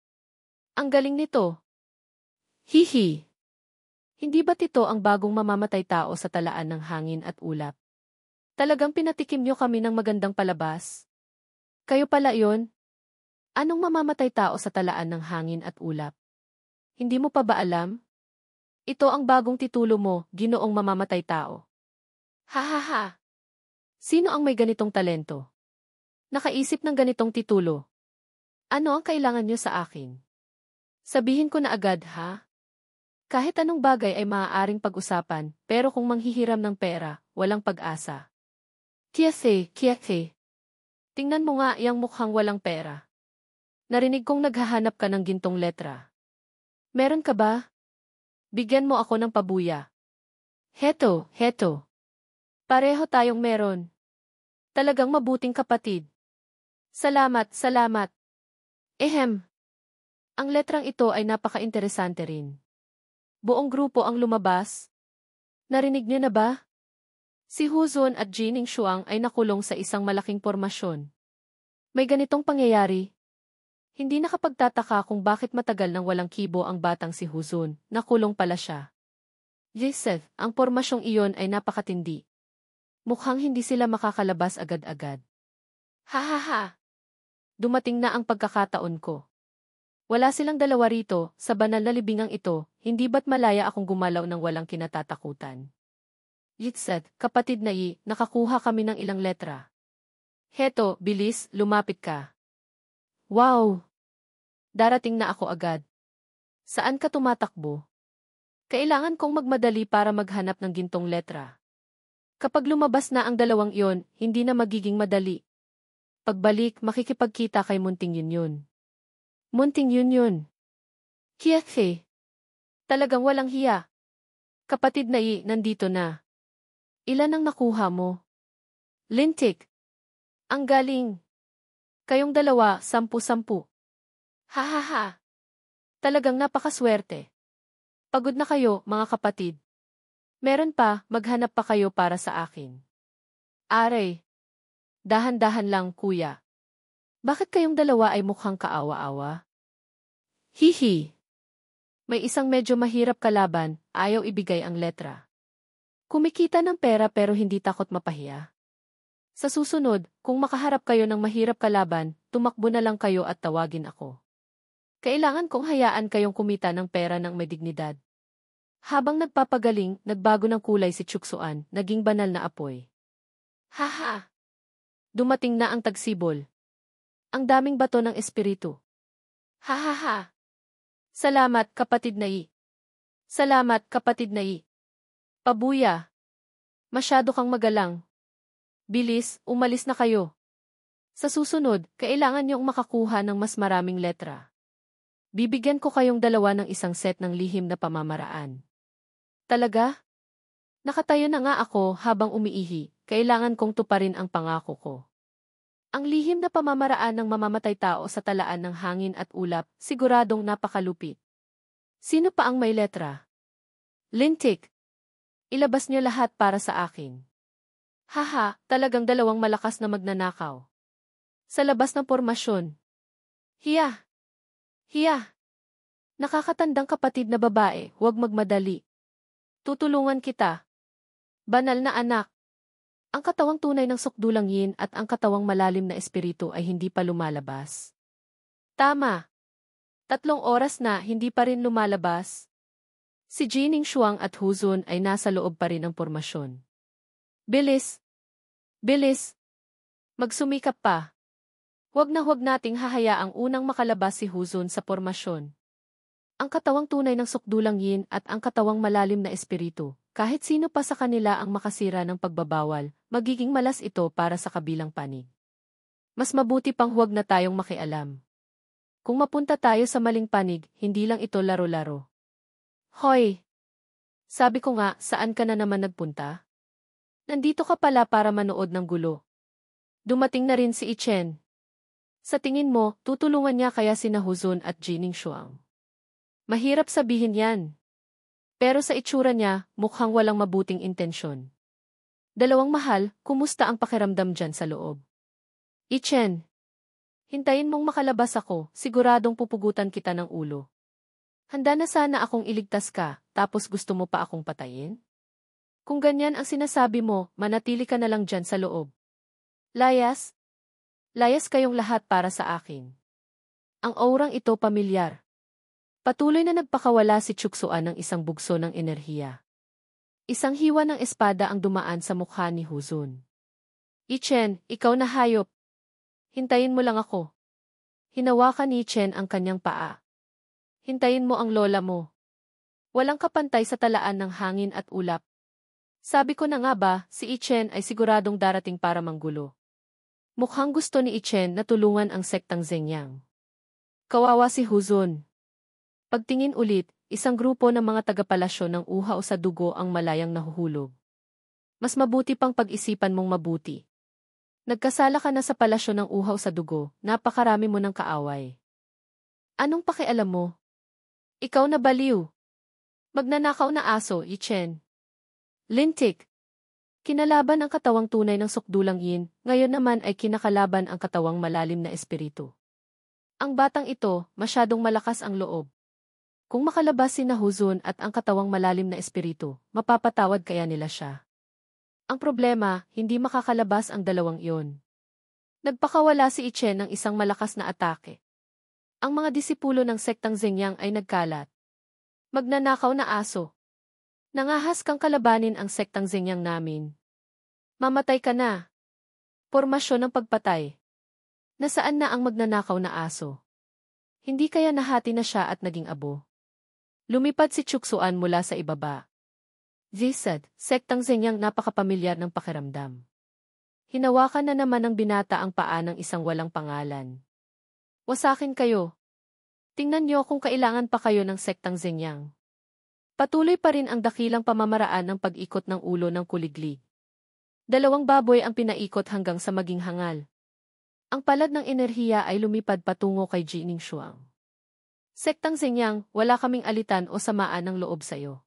[SPEAKER 1] Ang galing nito. Hihi. Hindi ba't ito ang bagong mamamatay tao sa talaan ng hangin at ulap? Talagang pinatikim nyo kami ng magandang palabas? Kayo pala yon? Anong mamamatay tao sa talaan ng hangin at ulap? Hindi mo pa ba alam? Ito ang bagong titulo mo, Ginoong Mamamatay Tao. Ha. Sino ang may ganitong talento? Nakaisip ng ganitong titulo. Ano ang kailangan niyo sa akin? Sabihin ko na agad, ha? Kahit anong bagay ay maaaring pag-usapan, pero kung manghihiram ng pera, walang pag-asa. Kiafe. Tingnan mo nga yang mukhang walang pera. Narinig kong naghahanap ka ng gintong letra. Meron ka ba? Bigyan mo ako ng pabuya. Heto. Pareho tayong meron. Talagang mabuting kapatid. Salamat. Ehem. Ang letrang ito ay napaka-interesante rin. Buong grupo ang lumabas. Narinig niyo na ba? Si Huzon at Jining Shuang ay nakulong sa isang malaking pormasyon. May ganitong pangyayari. Hindi nakapagtataka kung bakit matagal nang walang kibo ang batang si Huzon, nakulong pala siya. Joseph, ang pormasyong iyon ay napakatindi. Mukhang hindi sila makakalabas agad-agad. Ha. Dumating na ang pagkakataon ko. Wala silang dalawa rito, sa banal na libingang ito, hindi ba't malaya akong gumalaw ng walang kinatatakutan? Yitzet, kapatid na nakakuha kami ng ilang letra. Heto, bilis, lumapit ka. Wow! Darating na ako agad. Saan ka tumatakbo? Kailangan kong magmadali para maghanap ng gintong letra. Kapag lumabas na ang dalawang iyon, hindi na magiging madali. Pagbalik, makikipagkita kay Munting Yun. Munting Yun. Kiafe. Talagang walang hiya. Kapatid na nandito na. Ilan ang nakuha mo? Lintik. Ang galing. Kayong dalawa, 10-10. Ha. Talagang napakaswerte. Pagod na kayo, mga kapatid. Meron pa, maghanap pa kayo para sa akin. Aray. Dahan-dahan lang, kuya. Bakit kayong dalawa ay mukhang kaawa-awa? Hihi. May isang medyo mahirap kalaban, ayaw ibigay ang letra. Kumikita ng pera pero hindi takot mapahiya. Sa susunod, kung makaharap kayo ng mahirap kalaban, tumakbo na lang kayo at tawagin ako. Kailangan kong hayaan kayong kumita ng pera ng may dignidad. Habang nagpapagaling, nagbago ng kulay si Chuksuan, naging banal na apoy. Haha! Dumating na ang tagsibol. Ang daming bato ng espiritu. Ha. Salamat, kapatid na Salamat, kapatid na Pabuya. Masyado kang magalang. Bilis, umalis na kayo. Sa susunod, kailangan niyong makakuha ng mas maraming letra. Bibigyan ko kayong dalawa ng isang set ng lihim na pamamaraan. Talaga? Nakatayo na nga ako habang umiihi, kailangan kong tuparin ang pangako ko. Ang lihim na pamamaraan ng mamamatay tao sa talaan ng hangin at ulap, siguradong napakalupit. Sino pa ang may letra? Lintik. Ilabas niyo lahat para sa akin. Haha, talagang dalawang malakas na magnanakaw. Sa labas ng pormasyon. Hiya. Nakakatandang kapatid na babae, huwag magmadali. Tutulungan kita. Banal na anak. Ang katawang tunay ng sukdulang yin at ang katawang malalim na espiritu ay hindi pa lumalabas. Tama. 3 oras na hindi pa rin lumalabas. Si Jining Shuang at Huzon ay nasa loob pa rin ng pormasyon. Bilis. Magsumikap pa. Huwag nating hahayaang unang makalabas si Huzon sa pormasyon. Ang katawang tunay ng sukdulang yin at ang katawang malalim na espiritu. Kahit sino pa sa kanila ang makasira ng pagbabawal, magiging malas ito para sa kabilang panig. Mas mabuti pang huwag na tayong makialam. Kung mapunta tayo sa maling panig, hindi lang ito laro-laro. Hoy! Sabi ko nga, saan ka na naman nagpunta? Nandito ka pala para manood ng gulo. Dumating na rin si Ichen. Sa tingin mo, tutulungan niya kaya sina Huzon at Jining Shuang? Mahirap sabihin yan. Pero sa itsura niya, mukhang walang mabuting intensyon. Dalawang mahal, kumusta ang pakiramdam dyan sa loob? Ichen. Hintayin mong makalabas ako, siguradong pupugutan kita ng ulo. Handa na sana akong iligtas ka, tapos gusto mo pa akong patayin? Kung ganyan ang sinasabi mo, manatili ka na lang dyan sa loob. Layas kayong lahat para sa akin. Ang aurang ito pamilyar. Patuloy na nagpakawala si Chuksuan ng isang bugso ng enerhiya. Isang hiwa ng espada ang dumaan sa mukha ni Huzon. Ichen, ikaw na hayop. Hintayin mo lang ako. Hinawakan ni Chen ang kanyang paa. Hintayin mo ang lola mo. Walang kapantay sa talaan ng hangin at ulap. Sabi ko na nga ba, si Ichen ay siguradong darating para manggulo. Mukhang gusto ni Ichen na tulungan ang sektang Zengyang. Kawawa si Huzun. Pagtingin ulit, isang grupo ng mga tagapalasyo ng uhaw sa dugo ang malayang nahuhulog. Mas mabuti pang pag-isipan mong mabuti. Nagkasala ka na sa palasyo ng uhaw sa dugo, napakarami mo ng kaaway. Anong pakialam mo? Ikaw na baliw. Magnanakaw na aso, Ichen. Lintik. Kinalaban ang katawang tunay ng sukdulang yin, ngayon naman ay kinakalaban ang katawang malalim na espiritu. Ang batang ito, masyadong malakas ang loob. Kung makalabas si Huzun at ang katawang malalim na espiritu, mapapatawad kaya nila siya. Ang problema, hindi makakalabas ang dalawang iyon. Nagpakawala si Ichen ng isang malakas na atake. Ang mga disipulo ng sektang Zengyang ay nagkalat. Magnanakaw na aso. Nangahas kang kalabanin ang sektang Zengyang namin. Mamatay ka na. Pormasyon ng pagpatay. Nasaan na ang magnanakaw na aso? Hindi kaya nahati na siya at naging abo. Lumipad si Chuksuan mula sa ibaba. Jisad, sektang Zengyang napakapamilyar ng pakiramdam. Hinawakan na naman ng binata ang paa ng isang walang pangalan. Wasakin kayo. Tingnan niyo kung kailangan pa kayo ng sektang Zengyang. Patuloy pa rin ang dakilang pamamaraan ng pag-ikot ng ulo ng kuliglig. 2 baboy ang pinaikot hanggang sa maging hangal. Ang palad ng enerhiya ay lumipad patungo kay Jining Shuang. Sektang Zengyang, wala kaming alitan o samaan ng loob sa iyo.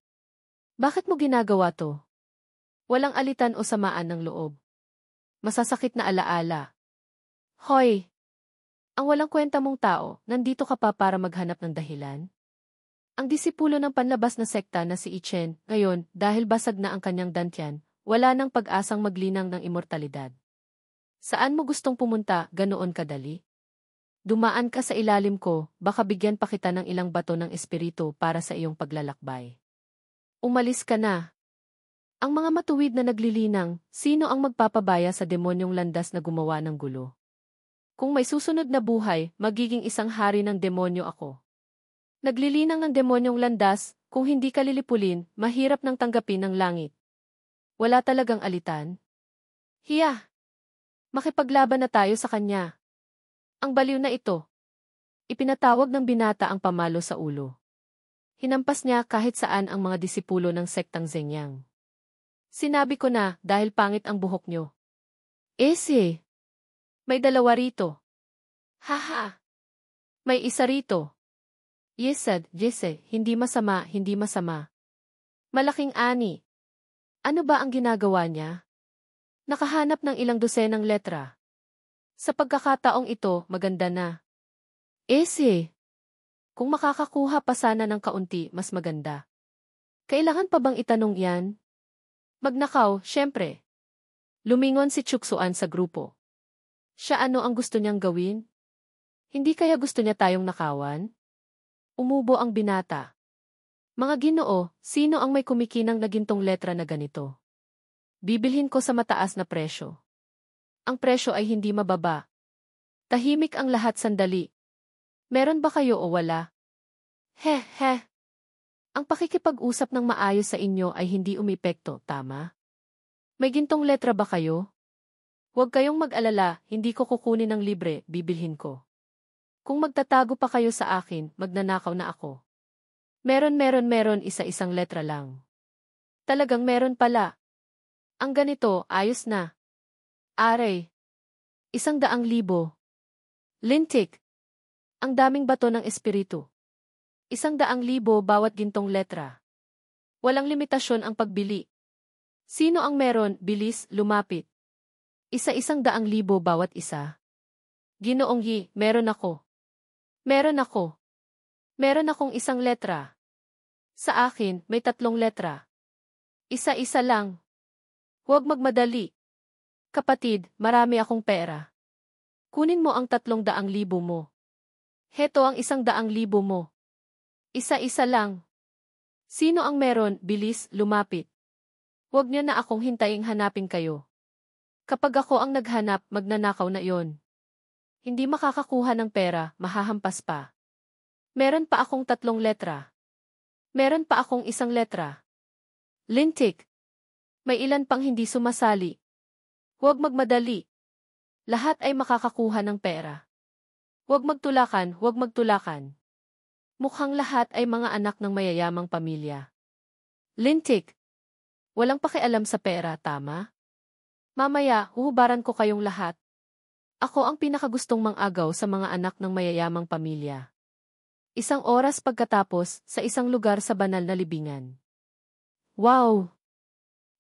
[SPEAKER 1] Bakit mo ginagawa to? Walang alitan o samaan ng loob. Masasakit na alaala. Hoy! Ang walang kwenta mong tao, nandito ka pa para maghanap ng dahilan? Ang disipulo ng panlabas na sekta na si Ichen, ngayon, dahil basag na ang kanyang dantian, wala nang pag-asang maglinang ng immortalidad. Saan mo gustong pumunta, ganoon kadali? Dumaan ka sa ilalim ko, baka bigyan pa kita ng ilang bato ng espiritu para sa iyong paglalakbay. Umalis ka na. Ang mga matuwid na naglilinang, sino ang magpapabaya sa demonyong landas na gumawa ng gulo? Kung may susunod na buhay, magiging isang hari ng demonyo ako. Naglilinang ng demonyong landas, kung hindi ka lilipulin, mahirap nang tanggapin ng langit. Wala talagang alitan? Hiya! Makipaglaban na tayo sa kanya. Ang baliw na ito. Ipinatawag ng binata ang pamalo sa ulo. Hinampas niya kahit saan ang mga disipulo ng sektang Zengyang. Sinabi ko na, dahil pangit ang buhok nyo. Ese! May 2 rito. Haha! May 1 rito. Yesad, Jesse, hindi masama, hindi masama. Malaking ani. Ano ba ang ginagawa niya? Nakahanap ng ilang dosenang letra. Sa pagkakataong ito, maganda na. Ese! Kung makakakuha pa sana ng kaunti, mas maganda. Kailangan pa bang itanong yan? Magnakaw, syempre. Lumingon si Chuksuan sa grupo. Siya ano ang gusto niyang gawin? Hindi kaya gusto niya tayong nakawan? Umubo ang binata. Mga Ginoo, sino ang may kumikinang na gintong letra na ganito? Bibilhin ko sa mataas na presyo. Ang presyo ay hindi mababa. Tahimik ang lahat sandali. Meron ba kayo o wala? He. Ang pakikipag-usap ng maayos sa inyo ay hindi umepekto, tama? May gintong letra ba kayo? Huwag kayong mag-alala, hindi ko kukunin ng libre, bibilhin ko. Kung magtatago pa kayo sa akin, magnanakaw na ako. Meron, isa-isang letra lang. Talagang meron pala. Ang ganito, ayos na. Aray. 100,000. Lintik. Ang daming bato ng espiritu. 100,000 bawat gintong letra. Walang limitasyon ang pagbili. Sino ang meron, bilis, lumapit. 100,000 bawat isa. Ginoong Yi, meron ako. Meron ako. Meron akong 1 letra. Sa akin, may 3 letra. Isa-isa lang. Huwag magmadali. Kapatid, marami akong pera. Kunin mo ang 300,000 mo. Heto ang 100,000 mo. Isa-isa lang. Sino ang meron, bilis, lumapit. Huwag niyo na akong hintayin hanapin kayo. Kapag ako ang naghanap, magnanakaw na iyon. Hindi makakakuha ng pera, mahahampas pa. Meron pa akong 3 letra. Meron pa akong 1 letra. Lintik. May ilan pang hindi sumasali. Huwag magmadali. Lahat ay makakakuha ng pera. Huwag magtulakan, huwag magtulakan. Mukhang lahat ay mga anak ng mayayamang pamilya. Lintik. Walang pakialam sa pera, tama? Mamaya, huhubaran ko kayong lahat. Ako ang pinakagustong mang-agaw sa mga anak ng mayayamang pamilya. 1 oras pagkatapos, sa isang lugar sa banal na libingan. Wow!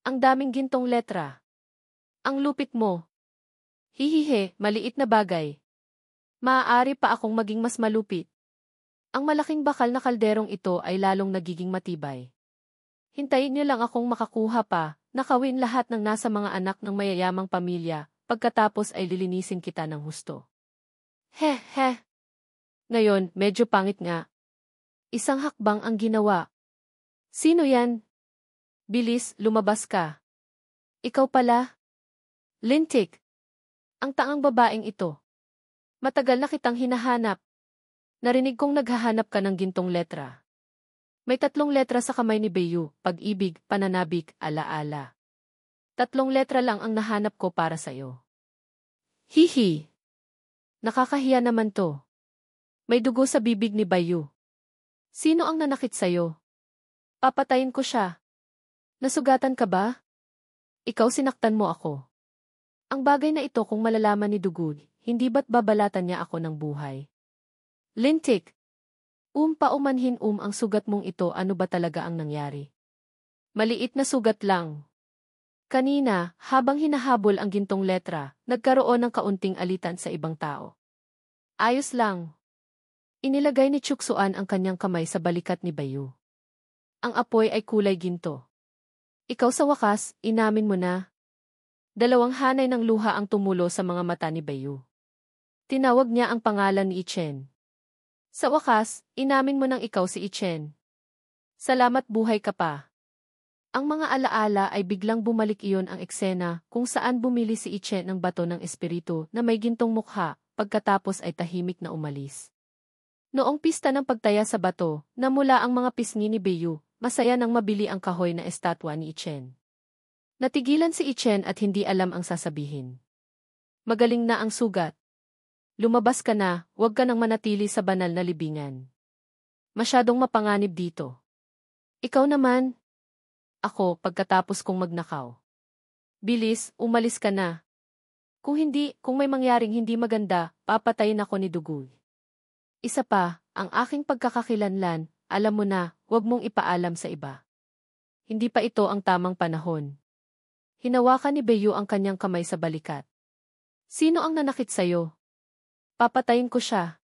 [SPEAKER 1] Ang daming gintong letra. Ang lupit mo. Hihihe, maliit na bagay. Maaari pa akong maging mas malupit. Ang malaking bakal na kalderong ito ay lalong nagiging matibay. Hintayin niyo lang akong makakuha pa, nakawin lahat ng nasa mga anak ng mayayamang pamilya, pagkatapos ay lilinisin kita ng husto. Heh. Ngayon, medyo pangit nga. Isang hakbang ang ginawa. Sino yan? Bilis, lumabas ka. Ikaw pala? Lintik. Ang tangang babaeng ito. Matagal na kitang hinahanap. Narinig kong naghahanap ka ng gintong letra. May 3 letra sa kamay ni Beyu, pag-ibig, pananabik, alaala. 3 letra lang ang nahanap ko para sa'yo. Hihi. Nakakahiya naman to. May dugo sa bibig ni Bayu. Sino ang nanakit sa'yo? Papatayin ko siya. Nasugatan ka ba? Ikaw sinaktan mo ako. Ang bagay na ito kung malalaman ni Dugud, hindi ba't babalatan niya ako ng buhay? Lintik. Paumanhin ang sugat mong ito, ano ba talaga ang nangyari? Maliit na sugat lang. Kanina, habang hinahabol ang gintong letra, nagkaroon ng kaunting alitan sa ibang tao. Ayos lang. Inilagay ni Chuksuan ang kanyang kamay sa balikat ni Bayu. Ang apoy ay kulay ginto. Ikaw sa wakas, inamin mo na. 2 hanay ng luha ang tumulo sa mga mata ni Bayu. Tinawag niya ang pangalan ni Ichen. Sa wakas, inamin mo nang ikaw si Ichen. Salamat, buhay ka pa. Ang mga alaala ay biglang bumalik, iyon ang eksena kung saan bumili si Ichen ng bato ng espiritu na may gintong mukha, pagkatapos ay tahimik na umalis. Noong pista ng pagtaya sa bato, namula ang mga pisngi ni Bayu, masaya nang mabili ang kahoy na estatwa ni Ichen. Natigilan si Ichen at hindi alam ang sasabihin. Magaling na ang sugat. Lumabas ka na, huwag ka nang manatili sa banal na libingan. Masyadong mapanganib dito. Ikaw naman. Ako, pagkatapos kong magnakaw. Bilis, umalis ka na. Kung hindi, kung may mangyaring hindi maganda, papatayin ako ni Dugul. Isa pa, ang aking pagkakakilanlan, alam mo na, huwag mong ipaalam sa iba. Hindi pa ito ang tamang panahon. Hinawakan ni Bayu ang kanyang kamay sa balikat. Sino ang nanakit sa'yo? Papatayin ko siya.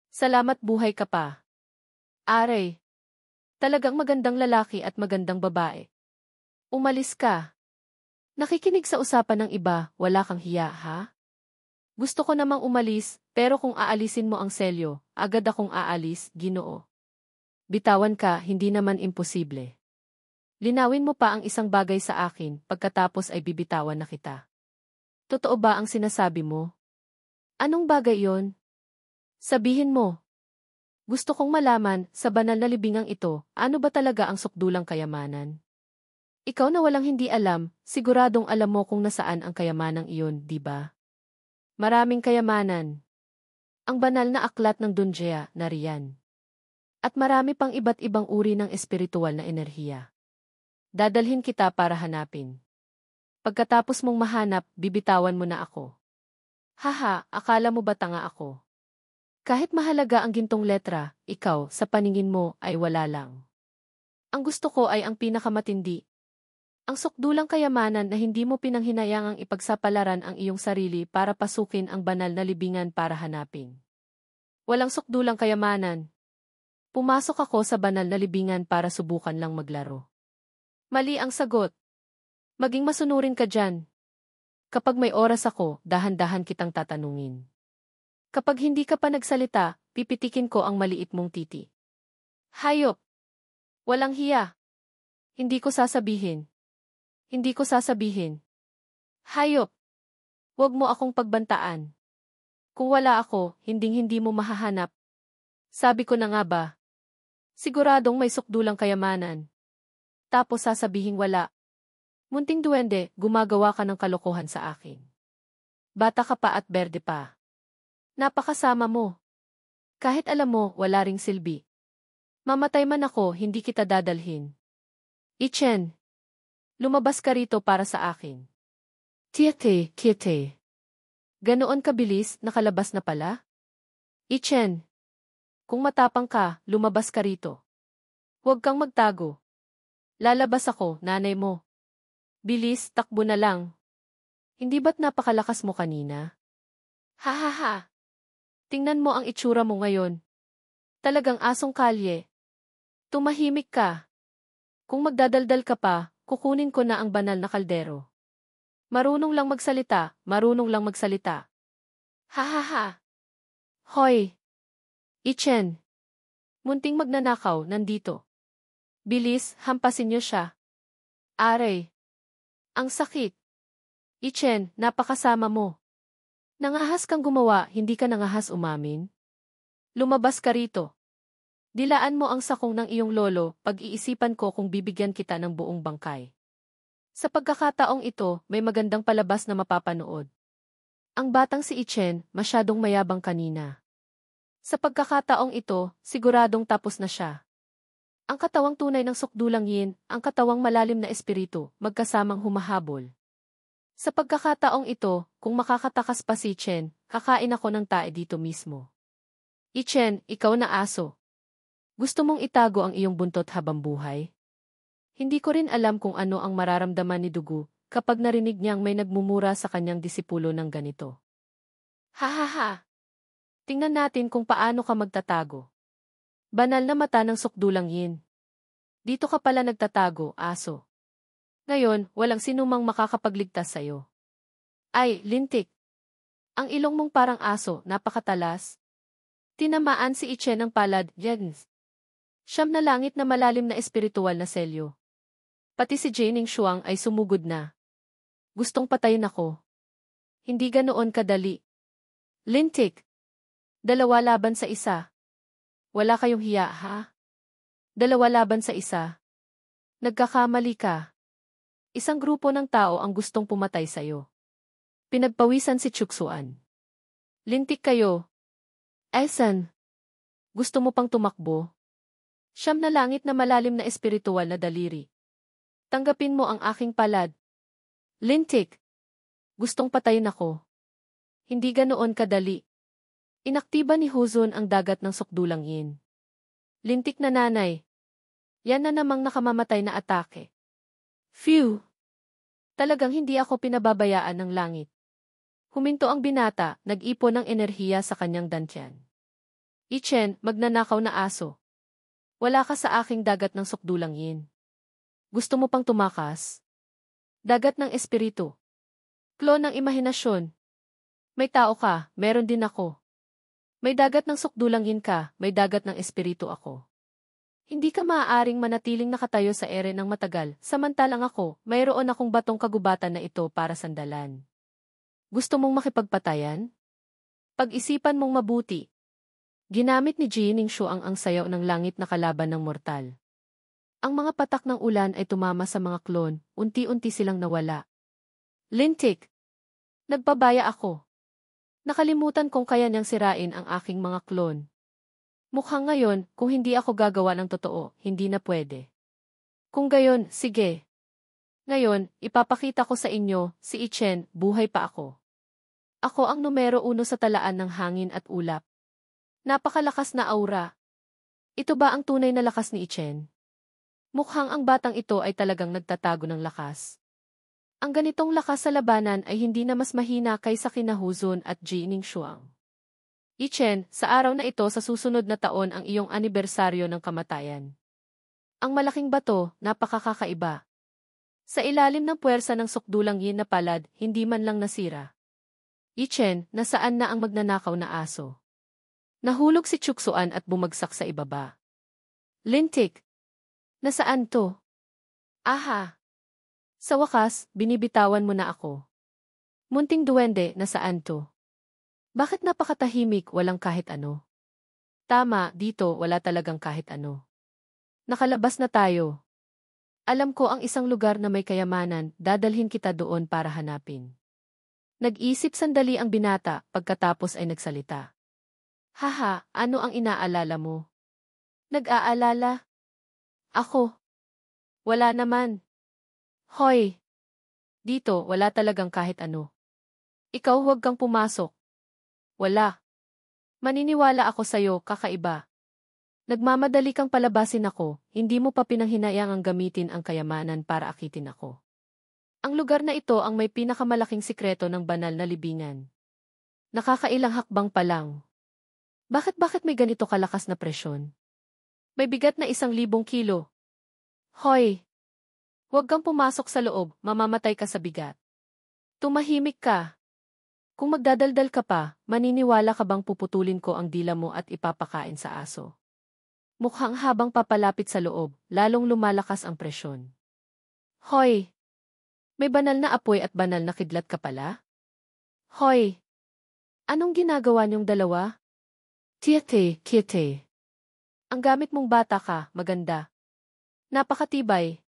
[SPEAKER 1] Salamat, buhay ka pa. Aray. Talagang magandang lalaki at magandang babae. Umalis ka. Nakikinig sa usapan ng iba, wala kang hiya, ha? Gusto ko namang umalis, pero kung aalisin mo ang selyo, agad akong aalis, Ginoo. Bitawan ka, hindi naman imposible. Linawin mo pa ang isang bagay sa akin, pagkatapos ay bibitawan na kita. Totoo ba ang sinasabi mo? Anong bagay yon? Sabihin mo. Gusto kong malaman, sa banal na libingang ito, ano ba talaga ang sukdulang kayamanan? Ikaw na walang hindi alam, siguradong alam mo kung nasaan ang kayamanang iyon, di ba? Maraming kayamanan. Ang banal na aklat ng Dunjia, nariyan. At marami pang iba't ibang uri ng espiritual na enerhiya. Dadalhin kita para hanapin. Pagkatapos mong mahanap, bibitawan mo na ako. Haha, akala mo ba tanga ako? Kahit mahalaga ang gintong letra, ikaw, sa paningin mo, ay wala lang. Ang gusto ko ay ang pinakamatindi. Ang sukdulang kayamanan na hindi mo pinanghinayangang ipagsapalaran ang iyong sarili para pasukin ang banal na libingan para hanapin. Walang sukdulang kayamanan. Pumasok ako sa banal na libingan para subukan lang maglaro. Mali ang sagot. Maging masunurin ka dyan. Kapag may oras ako, dahan-dahan kitang tatanungin. Kapag hindi ka pa nagsalita, pipitikin ko ang maliit mong titi. Hayop! Walang hiya. Hindi ko sasabihin. Hindi ko sasabihin. Hayop! Huwag mo akong pagbantaan. Kung wala ako, hinding-hindi mo mahahanap. Sabi ko na nga ba? Siguradong may sukdulang kayamanan. Tapos sasabihing wala. Munting duwende, gumagawa ka ng kalokohan sa akin. Bata ka pa at berde pa. Napakasama mo. Kahit alam mo, wala ring silbi. Mamatay man ako, hindi kita dadalhin. Ichen, lumabas ka rito para sa akin. Kiete. Ganoon kabilis, nakalabas na pala? Ichen, kung matapang ka, lumabas ka rito. Huwag kang magtago. Lalabas ako, nanay mo. Bilis, takbo na lang. Hindi ba't napakalakas mo kanina? Ha ha ha. Tingnan mo ang itsura mo ngayon. Talagang asong kalye. Tumahimik ka. Kung magdadaldal ka pa, kukunin ko na ang banal na kaldero. Marunong lang magsalita. Ha ha ha. Hoy! Ichen! Munting magnanakaw, nandito. Bilis, hampasin niyo siya. Aray! Ang sakit. Ichen, napakasama mo. Nangahas kang gumawa, hindi ka nangahas umamin? Lumabas ka rito. Dilaan mo ang sakong ng iyong lolo, pag-iisipan ko kung bibigyan kita ng buong bangkay. Sa pagkakataong ito, may magandang palabas na mapapanood. Ang batang si Ichen, masyadong mayabang kanina. Sa pagkakataong ito, siguradong tapos na siya. Ang katawang tunay ng sukdulang yin, ang katawang malalim na espiritu, magkasamang humahabol. Sa pagkakataong ito, kung makakatakas pa si Ichen, kakain ako ng tae dito mismo. Ichen, ikaw na aso. Gusto mong itago ang iyong buntot habang buhay? Hindi ko rin alam kung ano ang mararamdaman ni Dugu kapag narinig niyang may nagmumura sa kanyang disipulo ng ganito. Ha ha ha! Tingnan natin kung paano ka magtatago. Banal na mata ng sukdulang yin. Dito ka pala nagtatago, aso. Ngayon, walang sinumang makakapagligtas sa'yo. Ay, lintik. Ang ilong mong parang aso, napakatalas. Tinamaan si Ichen ng palad, Jens. Siyam na langit na malalim na espiritual na selyo. Pati si Jining Shuang ay sumugod na. Gustong patayin ako. Hindi ganoon kadali. Lintik. 2 laban sa 1. Wala kayong hiya, ha? 2 laban sa 1. Nagkakamali ka. Isang grupo ng tao ang gustong pumatay sa'yo. Pinagpawisan si Chuksuan. Lintik kayo. Esan. Gusto mo pang tumakbo? Siyam na langit na malalim na espiritual na daliri. Tanggapin mo ang aking palad. Lintik. Gustong patayin ako. Hindi ganoon kadali. Inaktiba ni Huzon ang dagat ng sukdulang yin. Lintik na nanay. Yan na namang nakamamatay na atake. Phew! Talagang hindi ako pinababayaan ng langit. Huminto ang binata, nag-ipon ng enerhiya sa kanyang dantyan. Ichen, magnanakaw na aso. Wala ka sa aking dagat ng sukdulang yin. Gusto mo pang tumakas? Dagat ng espiritu. Klon ng imahinasyon. May tao ka, meron din ako. May dagat ng sukdulang yin ka, may dagat ng espiritu ako. Hindi ka maaaring manatiling nakatayo sa ere ng matagal, samantalang ako, mayroon akong batong kagubatan na ito para sandalan. Gusto mong makipagpatayan? Pag-isipan mong mabuti. Ginamit ni Jining Shu ang sayaw ng langit na kalaban ng mortal. Ang mga patak ng ulan ay tumama sa mga klon, unti-unti silang nawala. Lintik! Nagpabaya ako. Nakalimutan kong kaya niyang sirain ang aking mga klon. Mukhang ngayon, kung hindi ako gagawa ng totoo, hindi na pwede. Kung gayon, sige. Ngayon, ipapakita ko sa inyo, si Ichen, buhay pa ako. Ako ang numero 1 sa talaan ng hangin at ulap. Napakalakas na aura. Ito ba ang tunay na lakas ni Ichen? Mukhang ang batang ito ay talagang nagtatago ng lakas. Ang ganitong lakas sa labanan ay hindi na mas mahina kaysa kina Huzon at Jining Shuang. Ichen, sa araw na ito sa susunod na taon ang iyong anibersaryo ng kamatayan. Ang malaking bato, napakakaiba. Sa ilalim ng puwersa ng sukdulang yin na palad, hindi man lang nasira. Ichen, nasaan na ang magnanakaw na aso? Nahulog si Chuksuan at bumagsak sa ibaba. Lintik! Nasaan to? Aha! Sa wakas, binibitawan mo na ako. Munting duwende, nasaan to? Bakit napakatahimik, walang kahit ano? Tama, dito wala talagang kahit ano. Nakalabas na tayo. Alam ko ang isang lugar na may kayamanan, dadalhin kita doon para hanapin. Nag-isip sandali ang binata, pagkatapos ay nagsalita. Haha, ano ang inaalala mo? Nag-aalala? Ako? Wala naman. Hoy! Dito, wala talagang kahit ano. Ikaw huwag kang pumasok. Wala. Maniniwala ako sa'yo, kakaiba. Nagmamadali kang palabasin ako, hindi mo pa pinanghinayangang gamitin ang kayamanan para akitin ako. Ang lugar na ito ang may pinakamalaking sikreto ng banal na libingan. Nakakailang hakbang pa lang. Bakit may ganito kalakas na presyon? May bigat na 1,000 kilo. Hoy! Huwag kang pumasok sa loob, mamamatay ka sa bigat. Tumahimik ka. Kung magdadaldal ka pa, maniniwala ka bang puputulin ko ang dila mo at ipapakain sa aso? Mukhang habang papalapit sa loob, lalong lumalakas ang presyon. Hoy! May banal na apoy at banal na kidlat ka pala? Hoy! Anong ginagawa niyong dalawa? Kiete. Ang gamit mong bata ka, maganda. Napakatibay.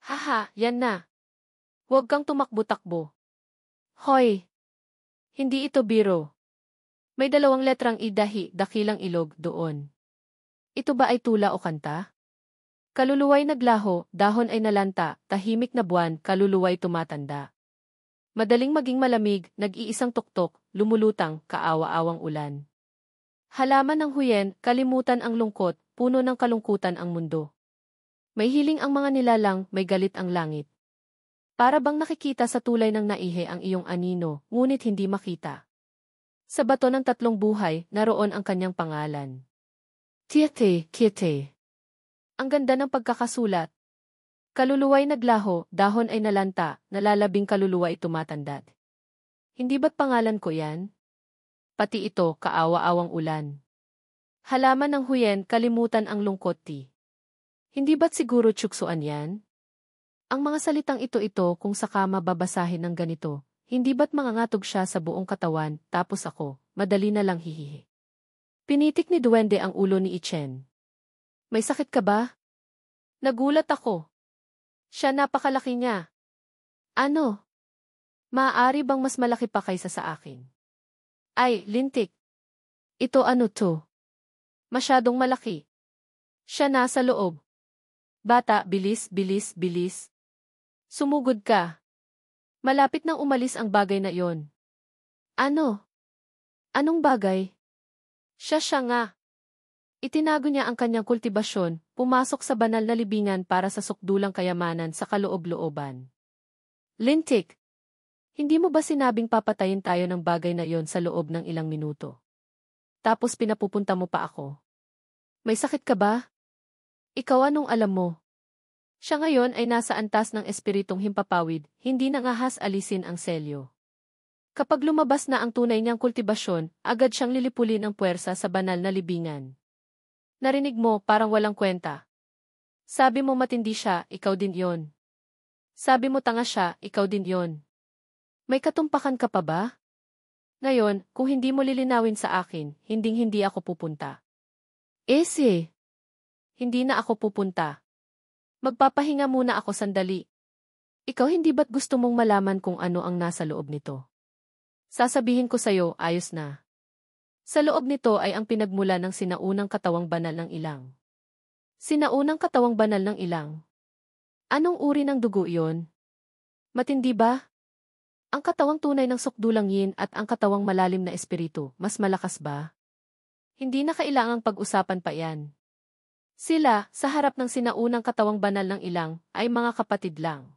[SPEAKER 1] Haha, yan na. Huwag kang tumakbo-takbo. Hoy! Hindi ito biro. May 2 letrang idahi, dakilang ilog, doon. Ito ba ay tula o kanta? Kaluluway naglaho, dahon ay nalanta, tahimik na buwan, kaluluway tumatanda. Madaling maging malamig, nag-iisang tuktok, lumulutang, kaawa-awang ulan. Halaman ng huyen, kalimutan ang lungkot, puno ng kalungkutan ang mundo. May hiling ang mga nilalang, may galit ang langit. Para bang nakikita sa tulay ng naihe ang iyong anino, ngunit hindi makita. Sa bato ng 3 buhay, naroon ang kanyang pangalan. Kiete. Ang ganda ng pagkakasulat. Kaluluway naglaho, dahon ay nalanta, nalalabing kaluluwa ay tumatanda. Hindi ba't pangalan ko yan? Pati ito, kaawa-awang ulan. Halaman ng huyen, kalimutan ang lungkot ti. Hindi ba't siguro tsuktsuan yan? Ang mga salitang ito kung sakama babasahin ng ganito, hindi ba't mangangatog siya sa buong katawan, tapos ako, madali na lang hihihi. Pinitik ni Duwende ang ulo ni Ichen. May sakit ka ba? Nagulat ako. Siya napakalaki niya. Ano? Maaari bang mas malaki pa kaysa sa akin? Ay, lintik. Ito ano to? Masyadong malaki. Siya nasa loob. Bata, bilis. Sumugod ka. Malapit nang umalis ang bagay na yon. Ano? Anong bagay? Siya nga. Itinago niya ang kanyang kultibasyon, pumasok sa banal na libingan para sa sukdulang kayamanan sa kaloob-looban. Lintik, hindi mo ba sinabing papatayin tayo ng bagay na yon sa loob ng ilang minuto? Tapos pinapupunta mo pa ako. May sakit ka ba? Ikaw anong alam mo? Siya ngayon ay nasa antas ng espiritong himpapawid, hindi nangahas alisin ang selyo. Kapag lumabas na ang tunay niyang kultibasyon, agad siyang lilipulin ang puwersa sa banal na libingan. Narinig mo, parang walang kwenta. Sabi mo matindi siya, ikaw din yon. Sabi mo tanga siya, ikaw din yon. May katumpakan ka pa ba? Ngayon, kung hindi mo lilinawin sa akin, hinding-hindi ako pupunta. Hindi na ako pupunta. Magpapahinga muna ako sandali. Ikaw hindi ba't gusto mong malaman kung ano ang nasa loob nito? Sasabihin ko sa'yo, ayos na. Sa loob nito ay ang pinagmula ng sinaunang katawang banal ng ilang. Sinaunang katawang banal ng ilang. Anong uri ng dugo iyon? Matindi ba? Ang katawang tunay ng sukdulang yin at ang katawang malalim na espiritu, mas malakas ba? Hindi na kailangang pag-usapan pa yan. Sila, sa harap ng sinaunang katawang banal ng ilang, ay mga kapatid lang.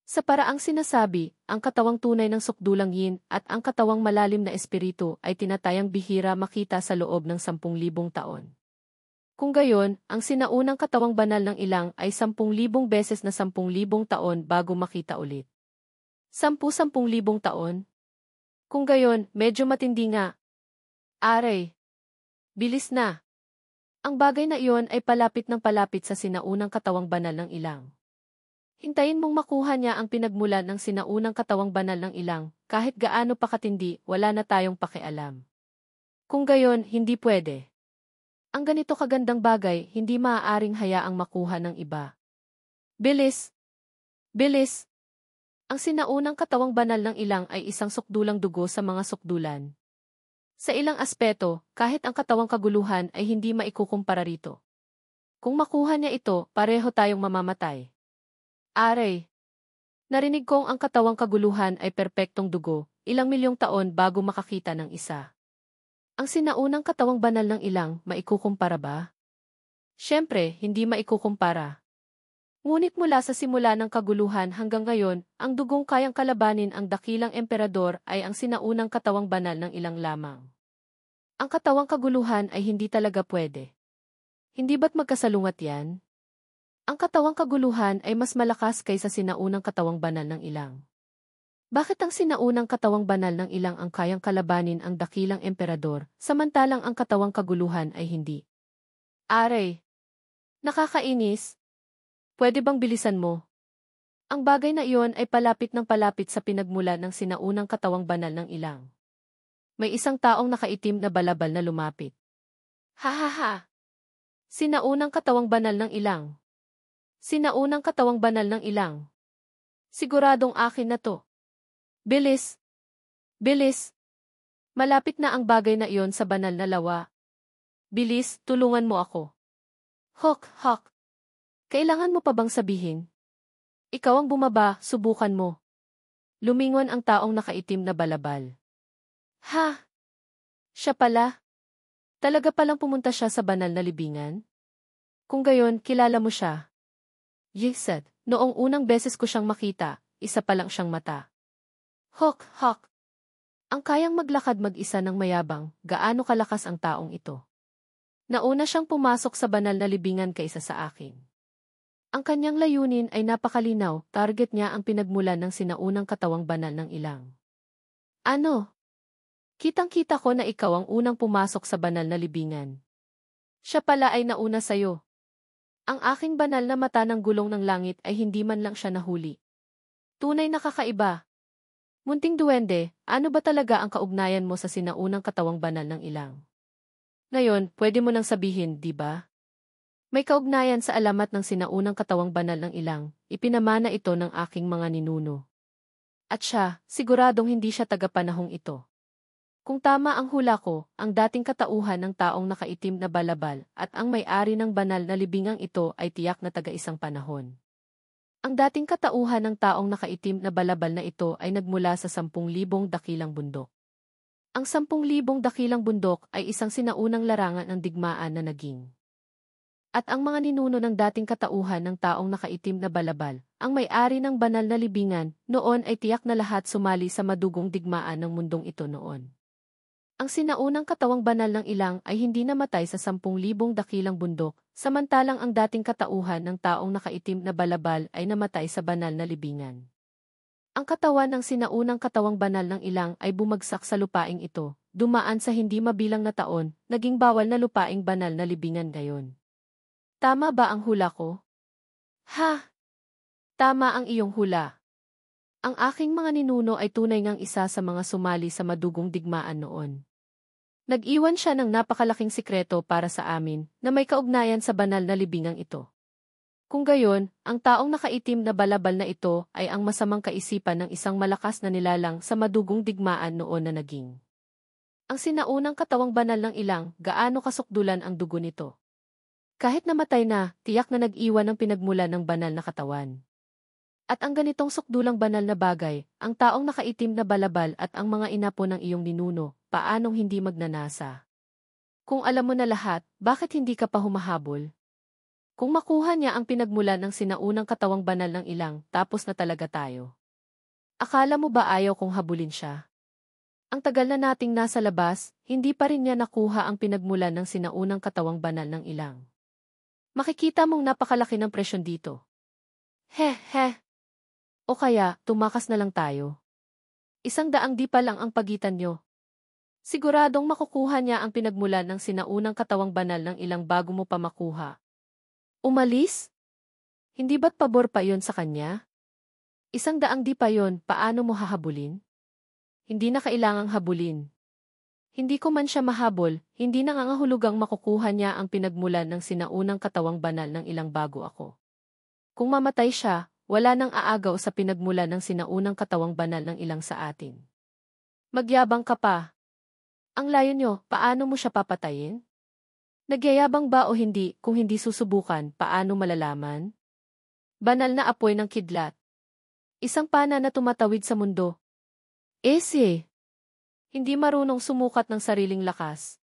[SPEAKER 1] Sa paraang sinasabi, ang katawang tunay ng sukdulang yin at ang katawang malalim na espiritu ay tinatayang bihira makita sa loob ng 10,000 taon. Kung gayon, ang sinaunang katawang banal ng ilang ay 10,000 beses na 10,000 taon bago makita ulit. 10,000 taon? Kung gayon, medyo matindi nga. Aray! Bilis na! Ang bagay na iyon ay palapit ng palapit sa sinaunang katawang banal ng ilang. Hintayin mong makuha niya ang pinagmulan ng sinaunang katawang banal ng ilang, kahit gaano pa katindi, wala na tayong pakialam. Kung gayon, hindi pwede. Ang ganito kagandang bagay, hindi maaaring hayaang makuha ng iba. Bilis! Bilis! Ang sinaunang katawang banal ng ilang ay isang sukdulang dugo sa mga sukdulan. Sa ilang aspeto, kahit ang katawang kaguluhan ay hindi maikukumpara rito. Kung makuha niya ito, pareho tayong mamamatay. Aray! Narinig kong ang katawang kaguluhan ay perpektong dugo, ilang milyong taon bago makakita ng isa. Ang sinaunang katawang banal ng ilang, maikukumpara ba? Siyempre, hindi maikukumpara. Ngunit mula sa simula ng kaguluhan hanggang ngayon, ang dugong kayang kalabanin ang dakilang emperador ay ang sinaunang katawang banal ng ilang lamang. Ang katawang kaguluhan ay hindi talaga pwede. Hindi ba't magkasalungat yan? Ang katawang kaguluhan ay mas malakas kaysa sinaunang katawang banal ng ilang. Bakit ang sinaunang katawang banal ng ilang ang kayang kalabanin ang dakilang emperador, samantalang ang katawang kaguluhan ay hindi? Aray! Nakakainis! Pwede bang bilisan mo? Ang bagay na iyon ay palapit ng palapit sa pinagmula ng sinaunang katawang banal ng ilang. May isang taong nakaitim na balabal na lumapit. Ha ha ha! Sinaunang katawang banal ng ilang. Sinaunang katawang banal ng ilang. Siguradong akin na to. Bilis! Bilis! Malapit na ang bagay na iyon sa banal na lawa. Bilis, tulungan mo ako. Hok, hok! Kailangan mo pa bang sabihin? Ikaw ang bumaba, subukan mo. Lumingon ang taong nakaitim na balabal. Ha? Siya pala? Talaga palang pumunta siya sa banal na libingan? Kung gayon, kilala mo siya. Yesed, noong unang beses ko siyang makita, isa pa lang siyang mata. Hok, hok! Ang kayang maglakad mag-isa ng mayabang, gaano kalakas ang taong ito. Nauna siyang pumasok sa banal na libingan kaysa sa akin. Ang kanyang layunin ay napakalinaw, target niya ang pinagmulan ng sinaunang katawang banal ng ilang. Ano? Kitang-kita ko na ikaw ang unang pumasok sa banal na libingan. Siya pala ay nauna sa'yo. Ang aking banal na mata ng gulong ng langit ay hindi man lang siya nahuli. Tunay na kakaiba. Munting duwende, ano ba talaga ang kaugnayan mo sa sinaunang katawang banal ng ilang? Ngayon, pwede mo nang sabihin, di ba? May kaugnayan sa alamat ng sinaunang katawang banal ng ilang, ipinamana ito ng aking mga ninuno. At siya, siguradong hindi siya tagapanahong ito. Kung tama ang hula ko, ang dating katauhan ng taong nakaitim na balabal at ang may-ari ng banal na libingang ito ay tiyak na taga-isang panahon. Ang dating katauhan ng taong nakaitim na balabal na ito ay nagmula sa 10,000 dakilang bundok. Ang 10,000 dakilang bundok ay isang sinaunang larangan ng digmaan na naging. At ang mga ninuno ng dating katauhan ng taong nakaitim na balabal, ang may-ari ng banal na libingan, noon ay tiyak na lahat sumali sa madugong digmaan ng mundong ito noon. Ang sinaunang katawang banal ng ilang ay hindi namatay sa 10,000 dakilang bundok, samantalang ang dating katauhan ng taong nakaitim na balabal ay namatay sa banal na libingan. Ang katawan ng sinaunang katawang banal ng ilang ay bumagsak sa lupaing ito, dumaan sa hindi mabilang na taon, naging bawal na lupaing banal na libingan gayon. Tama ba ang hula ko? Ha! Tama ang iyong hula. Ang aking mga ninuno ay tunay ngang isa sa mga sumali sa madugong digmaan noon. Nag-iwan siya ng napakalaking sikreto para sa amin na may kaugnayan sa banal na libingang ito. Kung gayon, ang taong nakaitim na balabal na ito ay ang masamang kaisipan ng isang malakas na nilalang sa madugong digmaan noon na naging. Ang sinaunang katawang banal ng ilang, gaano kasukdulan ang dugo nito. Kahit namatay na, tiyak na nag-iwan ng pinagmulan ng banal na katawan. At ang ganitong sukdulang banal na bagay, ang taong nakaitim na balabal at ang mga inapo ng iyong ninuno, paanong hindi magnanasa? Kung alam mo na lahat, bakit hindi ka pa humahabol? Kung makuha niya ang pinagmulan ng sinaunang katawang banal ng ilang, tapos na talaga tayo. Akala mo ba ayaw kong habulin siya? Ang tagal na nating nasa labas, hindi pa rin niya nakuha ang pinagmulan ng sinaunang katawang banal ng ilang. Makikita mong napakalaki ng presyon dito. He. O kaya, tumakas na lang tayo. 100 di pa lang ang pagitan nyo. Siguradong makukuha niya ang pinagmulan ng sinaunang katawang banal ng ilang bago mo pa makuha. Umalis? Hindi ba't pabor pa yon sa kanya? 100 di pa yon, paano mo hahabulin? hindi na kailangang habulin. Hindi ko man siya mahabol, hindi nangangahulugang makukuha niya ang pinagmulan ng sinaunang katawang banal ng ilang bago ako. Kung mamatay siya, wala nang aagaw sa pinagmulan ng sinaunang katawang banal ng ilang sa atin. Magyabang ka pa. Ang layo nyo, paano mo siya papatayin? Nagyayabang ba o hindi, kung hindi susubukan, paano malalaman? Banal na apoy ng kidlat. Isang pana na tumatawid sa mundo. Hindi marunong sumukat ng sariling lakas.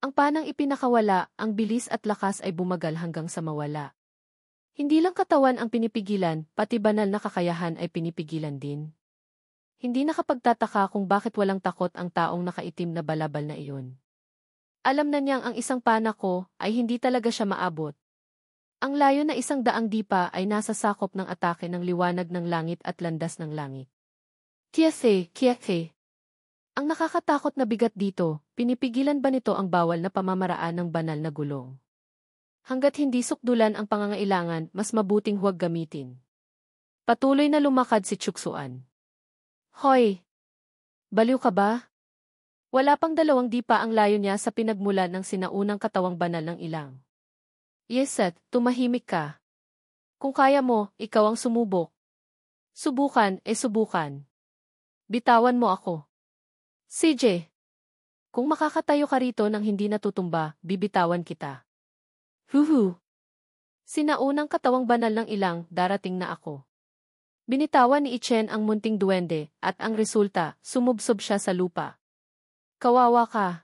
[SPEAKER 1] Ang panang ipinakawala, ang bilis at lakas ay bumagal hanggang sa mawala. Hindi lang katawan ang pinipigilan, pati banal na kakayahan ay pinipigilan din. Hindi nakapagtataka kung bakit walang takot ang taong nakaitim na balabal na iyon. Alam na niyang ang isang pana ko ay hindi talaga siya maabot. Ang layo na 100 dipa ay nasa sakop ng atake ng liwanag ng langit at landas ng langit. Kiathe. Ang nakakatakot na bigat dito, pinipigilan ba nito ang bawal na pamamaraan ng banal na gulong? Hanggat hindi sukdulan ang pangangailangan, mas mabuting huwag gamitin. Patuloy na lumakad si Chuksuan. Hoy! Baliw ka ba? Wala pang 2 dipa ang layo niya sa pinagmulan ng sinaunang katawang banal ng ilang. Yeset, tumahimik ka. Kung kaya mo, ikaw ang sumubok. Subukan, subukan. Bitawan mo ako. CJ, kung makakatayo ka rito nang hindi natutumba, bibitawan kita. Huhu. Sinaunang katawang banal ng ilang, darating na ako. Binitawan ni Ichen ang munting duwende, at ang resulta, sumubsob siya sa lupa. Kawawa ka.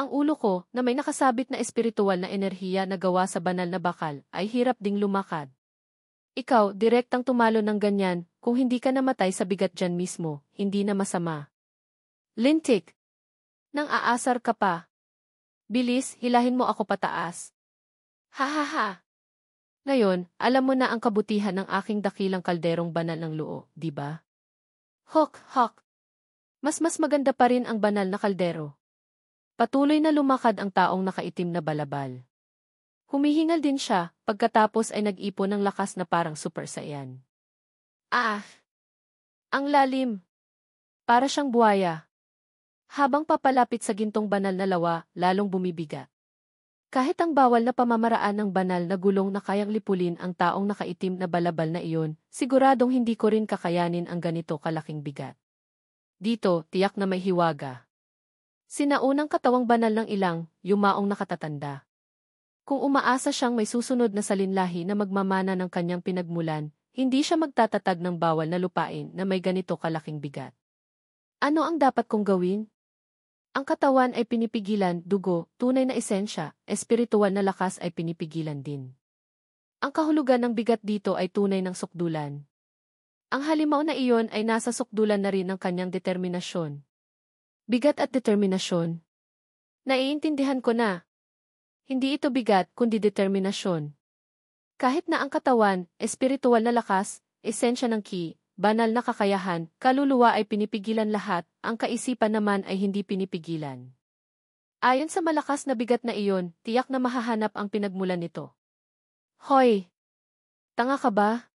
[SPEAKER 1] Ang ulo ko, na may nakasabit na espiritual na enerhiya na gawa sa banal na bakal, ay hirap ding lumakad. Ikaw, direktang tumalo ng ganyan, kung hindi ka namatay sa bigat dyan mismo, hindi na masama. Lintik. Nang aasar ka pa. Bilis, hilahin mo ako pataas. Ha. Ngayon, alam mo na ang kabutihan ng aking dakilang kalderong banal ng luo, di ba? Hok. Mas maganda pa rin ang banal na kaldero. Patuloy na lumakad ang taong nakaitim na balabal. Humihingal din siya, pagkatapos ay nag-ipon ng lakas na parang super saiyan. Ang lalim. Para siyang buhaya. Habang papalapit sa gintong banal na lawa, lalong bumibigat. Kahit ang bawal na pamamaraan ng banal na gulong na kayang lipulin ang taong nakaitim na balabal na iyon, siguradong hindi ko rin kakayanin ang ganito kalaking bigat. Dito, tiyak na may hiwaga. Sinaunang katawang banal ng ilang, yumaong nakatatanda. Kung umaasa siyang may susunod na salinlahi na magmamana ng kanyang pinagmulan, hindi siya magtatatag ng bawal na lupain na may ganito kalaking bigat. Ano ang dapat kong gawin? Ang katawan ay pinipigilan, dugo, tunay na esensya, espiritual na lakas ay pinipigilan din. Ang kahulugan ng bigat dito ay tunay ng sukdulan. Ang halimaw na iyon ay nasa sukdulan na rin ng kanyang determinasyon. Bigat at determinasyon. Naiintindihan ko na. Hindi ito bigat kundi determinasyon. Kahit na ang katawan, espiritual na lakas, esensya ng ki, banal na kakayahan, kaluluwa ay pinipigilan lahat, ang kaisipan naman ay hindi pinipigilan. Ayon sa malakas na bigat na iyon, tiyak na mahahanap ang pinagmulan nito. Hoy! Tanga ka ba?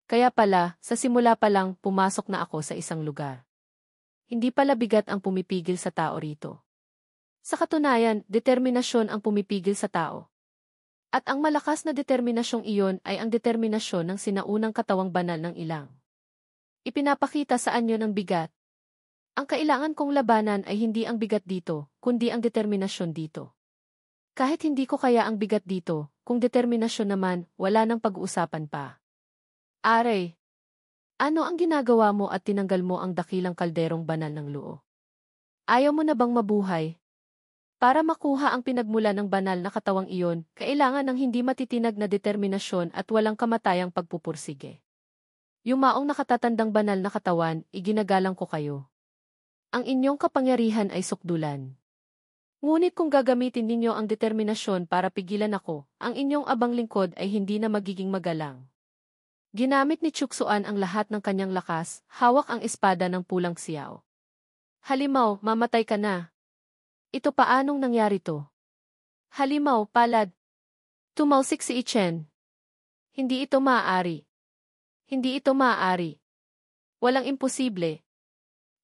[SPEAKER 1] Kaya pala, sa simula pa lang, pumasok na ako sa isang lugar. Hindi pala bigat ang pumipigil sa tao rito. Sa katunayan, determinasyon ang pumipigil sa tao. At ang malakas na determinasyong iyon ay ang determinasyon ng sinaunang katawang banal ng ilang. Ipinapakita sa anyo ng bigat. Ang kailangan kong labanan ay hindi ang bigat dito, kundi ang determinasyon dito. Kahit hindi ko kaya ang bigat dito, kung determinasyon naman, wala nang pag-uusapan pa. Aray! Ano ang ginagawa mo at tinanggal mo ang dakilang kalderong banal ng luo? Ayaw mo na bang mabuhay? Para makuha ang pinagmula ng banal na katawang iyon, kailangan ng hindi matitinag na determinasyon at walang kamatayang pagpupursige. Yumaong nakatatandang banal na katawan, iginagalang ko kayo. Ang inyong kapangyarihan ay sukdulan. Ngunit kung gagamitin ninyo ang determinasyon para pigilan ako, ang inyong abang lingkod ay hindi na magiging magalang. Ginamit ni Chuksuan ang lahat ng kanyang lakas, hawak ang espada ng pulang siyaw. Halimaw, mamatay ka na. Ito paanong nangyari to? Halimaw, palad. Tumalsik si Ichen. Hindi ito maaari. Hindi ito maaari. Walang imposible.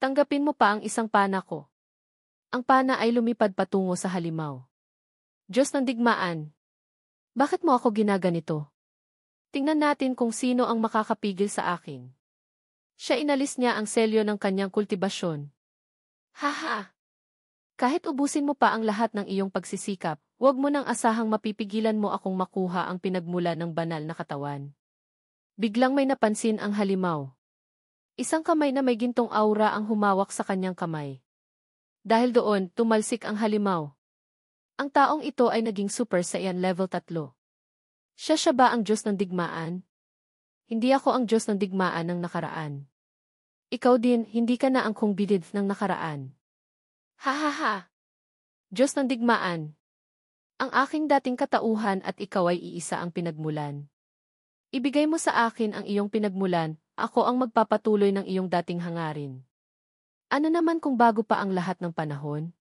[SPEAKER 1] Tanggapin mo pa ang isang pana ko. Ang pana ay lumipad patungo sa halimaw. Diyos ng digmaan. Bakit mo ako ginaganito? Tingnan natin kung sino ang makakapigil sa akin. Siya inalis niya ang selyo ng kanyang kultibasyon. Haha! Kahit ubusin mo pa ang lahat ng iyong pagsisikap, huwag mo nang asahang mapipigilan mo akong makuha ang pinagmula ng banal na katawan. Biglang may napansin ang halimaw. Isang kamay na may gintong aura ang humawak sa kanyang kamay. Dahil doon, tumalsik ang halimaw. Ang taong ito ay naging Super Saiyan level 3. Siya ba ang Diyos ng digmaan? Hindi ako ang Diyos ng digmaan ng nakaraan. Ikaw din, hindi ka na ang kung bidid ng nakaraan. Ha! Diyos ng digmaan. Ang aking dating katauhan at ikaw ay iisa ang pinagmulan. Ibigay mo sa akin ang iyong pinagmulan, ako ang magpapatuloy ng iyong dating hangarin. Ano naman kung bago pa ang lahat ng panahon?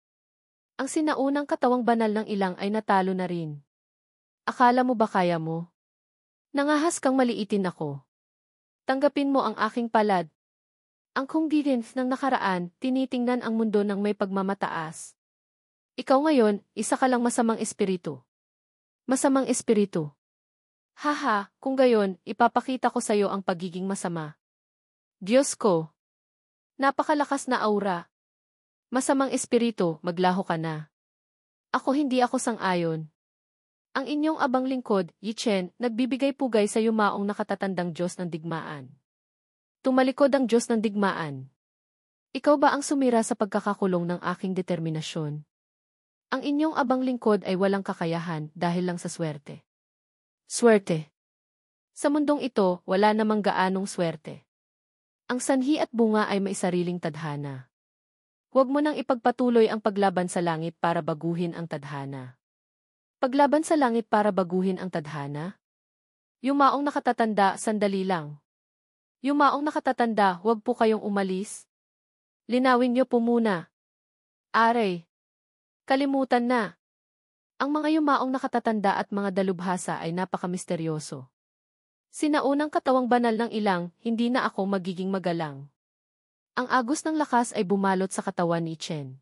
[SPEAKER 1] Ang sinaunang katawang banal ng ilang ay natalo na rin. Akala mo ba kaya mo? Nangahas kang maliitin ako. Tanggapin mo ang aking palad. Ang kung gidins ng nakaraan, tinitingnan ang mundo ng may pagmamataas. Ikaw ngayon, isa ka lang masamang espiritu. Masamang espiritu. Haha, kung gayon, ipapakita ko sa iyo ang pagiging masama. Diyos ko. Napakalakas na aura. Masamang espiritu, maglaho ka na. Hindi ako sang-ayon. Ang inyong abang lingkod, Yi Chen, nagbibigay pugay sa yumaong nakatatandang Diyos ng digmaan. Tumalikod ang Diyos ng digmaan. Ikaw ba ang sumira sa pagkakakulong ng aking determinasyon? Ang inyong abang lingkod ay walang kakayahan dahil lang sa swerte. Swerte. Sa mundong ito, wala namang gaanong swerte. Ang sanhi at bunga ay may sariling tadhana. Huwag mo nang ipagpatuloy ang paglaban sa langit para baguhin ang tadhana. Paglaban sa langit para baguhin ang tadhana? Yumaong nakatatanda, sandali lang. Yumaong nakatatanda, huwag po kayong umalis. Linawin niyo po muna. Aray. Kalimutan na. Ang mga yumaong nakatatanda at mga dalubhasa ay napakamisteryoso. Sinaunang katawang banal ng ilang, hindi na ako magiging magalang. Ang agos ng lakas ay bumalot sa katawan ni Chen.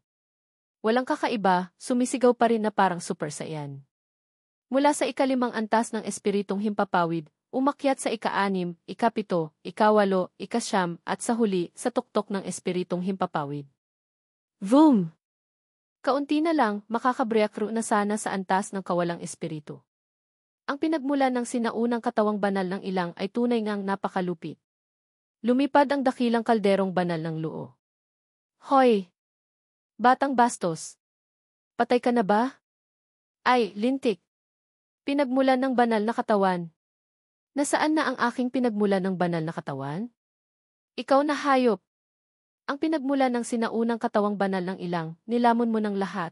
[SPEAKER 1] Walang kakaiba, sumisigaw pa rin na parang Super Saiyan. Mula sa ikalimang antas ng espiritong himpapawid, umakyat sa ika-6, ika-7, ika-8, ika-9, at sa huli, sa tuktok ng espiritong himpapawid. Vroom! Kaunti na lang, makakabreakthrough na sana sa antas ng kawalang espiritu. Ang pinagmulan ng sinaunang katawang banal ng ilang ay tunay ngang napakalupit. Lumipad ang dakilang kalderong banal ng luo. Hoy! Batang bastos! Patay ka na ba? Ay, lintik! Pinagmulan ng banal na katawan. Nasaan na ang aking pinagmulan ng banal na katawan? Ikaw na hayop! Ang pinagmulan ng sinaunang katawang banal ng ilang, nilamon mo ng lahat.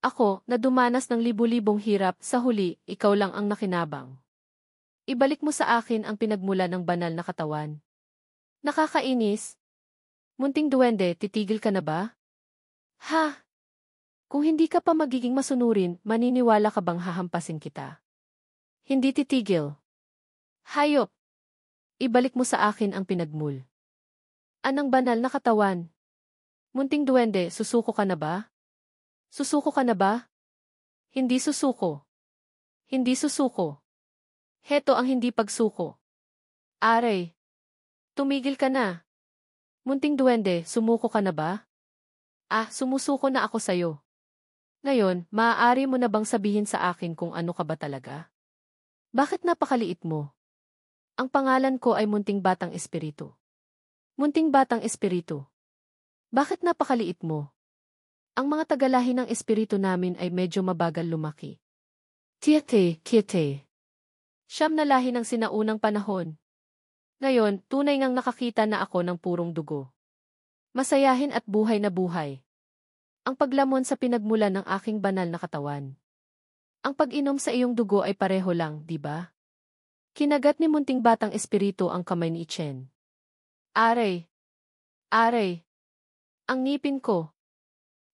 [SPEAKER 1] Ako, na dumanas ng libu-libong hirap, sa huli, ikaw lang ang nakinabang. Ibalik mo sa akin ang pinagmulan ng banal na katawan. Nakakainis. Munting duwende, titigil ka na ba? Ha? Kung hindi ka pa magiging masunurin, maniniwala ka bang hahampasin kita? Hindi titigil. Hayop! Ibalik mo sa akin ang pinagmul. Anang banal na katawan? Munting duwende, susuko ka na ba? Susuko ka na ba? Hindi susuko. Hindi susuko. Heto ang hindi pagsuko. Aray! Tumigil ka na. Munting duwende, sumuko ka na ba? Sumusuko na ako sayo. Ngayon, maaari mo na bang sabihin sa akin kung ano ka ba talaga? Bakit napakaliit mo? Ang pangalan ko ay Munting Batang Espiritu. Munting Batang Espiritu. Bakit napakaliit mo? Ang mga tagalahi ng espiritu namin ay medyo mabagal lumaki. Kiete. Siyam na lahi ng sinaunang panahon. Ngayon, tunay ngang nakakita na ako ng purong dugo. Masayahin at buhay na buhay. Ang paglamon sa pinagmulan ng aking banal na katawan. Ang pag-inom sa iyong dugo ay pareho lang, di ba? Kinagat ni Munting Batang Espiritu ang kamay ni Chen. Aray! Aray! Ang ngipin ko!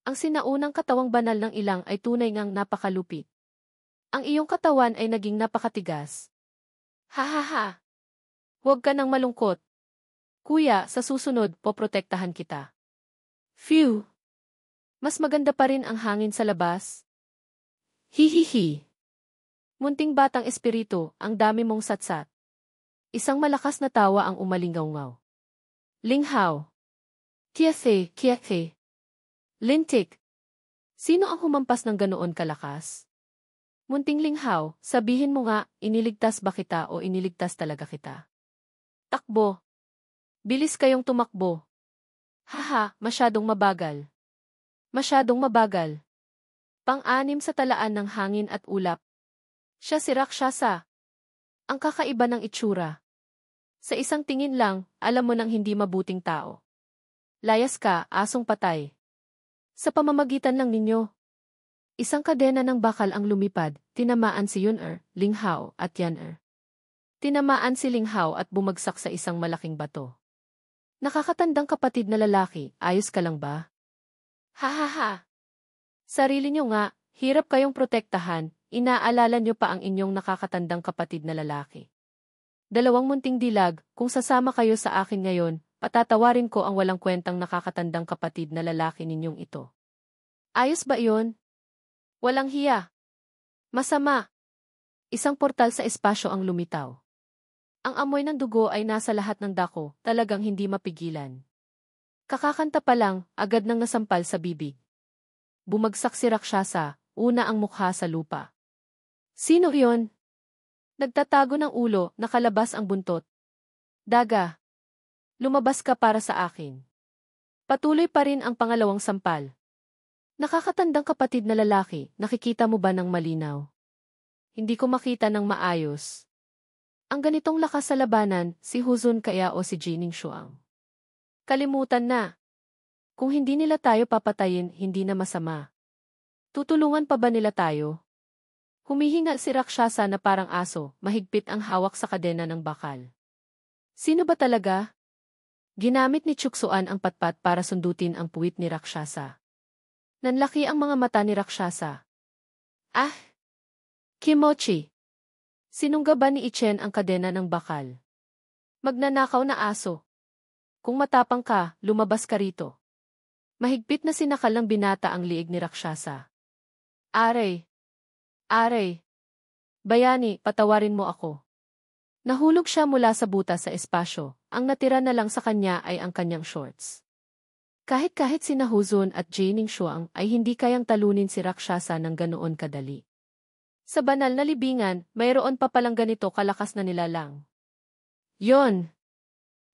[SPEAKER 1] Ang sinaunang katawang banal ng ilang ay tunay ngang napakalupit. Ang iyong katawan ay naging napakatigas. Ha! Huwag ka nang malungkot. Kuya, sa susunod, poprotektahan kita. Phew! Mas maganda pa rin ang hangin sa labas. Hihihi! Munting batang espiritu, ang dami mong satsat. Isang malakas na tawa ang umalingaw-ngaw. Linghaw! Kiathe! Lintik! Sino ang humampas ng ganoon kalakas? Munting linghaw, sabihin mo nga, iniligtas ba kita o iniligtas talaga kita? Takbo! Bilis kayong tumakbo! Haha, masyadong mabagal. Masyadong mabagal. Pang-anim sa talaan ng hangin at ulap. Siya si Rakshasa. Ang kakaiba ng itsura. Sa isang tingin lang, alam mo nang hindi mabuting tao. Layas ka, asong patay. Sa pamamagitan lang ninyo. Isang kadena ng bakal ang lumipad, tinamaan si Yun'er, Linghao at Yan'er. Tinamaan si Linghao at bumagsak sa isang malaking bato. Nakakatandang kapatid na lalaki, ayos ka lang ba? Ha. Sarili nyo nga, hirap kayong protektahan, inaalala nyo pa ang inyong nakakatandang kapatid na lalaki. Dalawang munting dilag, kung sasama kayo sa akin ngayon, patatawarin ko ang walang kwentang nakakatandang kapatid na lalaki ninyong ito. Ayos ba iyon? Walang hiya. Masama. Isang portal sa espasyo ang lumitaw. Ang amoy ng dugo ay nasa lahat ng dako, talagang hindi mapigilan. Kakakanta pa lang, agad nang nasampal sa bibig. Bumagsak si Rakshasa, una ang mukha sa lupa. Sino iyon? Nagtatago ng ulo, nakalabas ang buntot. Daga. Lumabas ka para sa akin. Patuloy pa rin ang pangalawang sampal. Nakakatandang kapatid na lalaki, nakikita mo ba ng malinaw? Hindi ko makita ng maayos. Ang ganitong lakas sa labanan, si Huzun kaya o si Jining Shuang. Kalimutan na. Kung hindi nila tayo papatayin, hindi na masama. Tutulungan pa ba nila tayo? Humihinga si Rakshasa na parang aso, mahigpit ang hawak sa kadena ng bakal. Sino ba talaga? Ginamit ni Chuksuan ang patpat para sundutin ang puwit ni Rakshasa. Nanlaki ang mga mata ni Rakshasa. Ah! Kimochi! Sinungga ba ni Ichen ang kadena ng bakal? Magnanakaw na aso. Kung matapang ka, lumabas ka rito. Mahigpit na sinakal ng binata ang liig ni Rakshasa. Aray! Bayani, patawarin mo ako. Nahulog siya mula sa butas sa espasyo, ang natira na lang sa kanya ay ang kanyang shorts. Kahit sina Huzun at Jining Shuang ay hindi kayang talunin si Rakshasa ng ganoon kadali. Sa banal na libingan, mayroon pa palang ganito kalakas na nilalang. Yon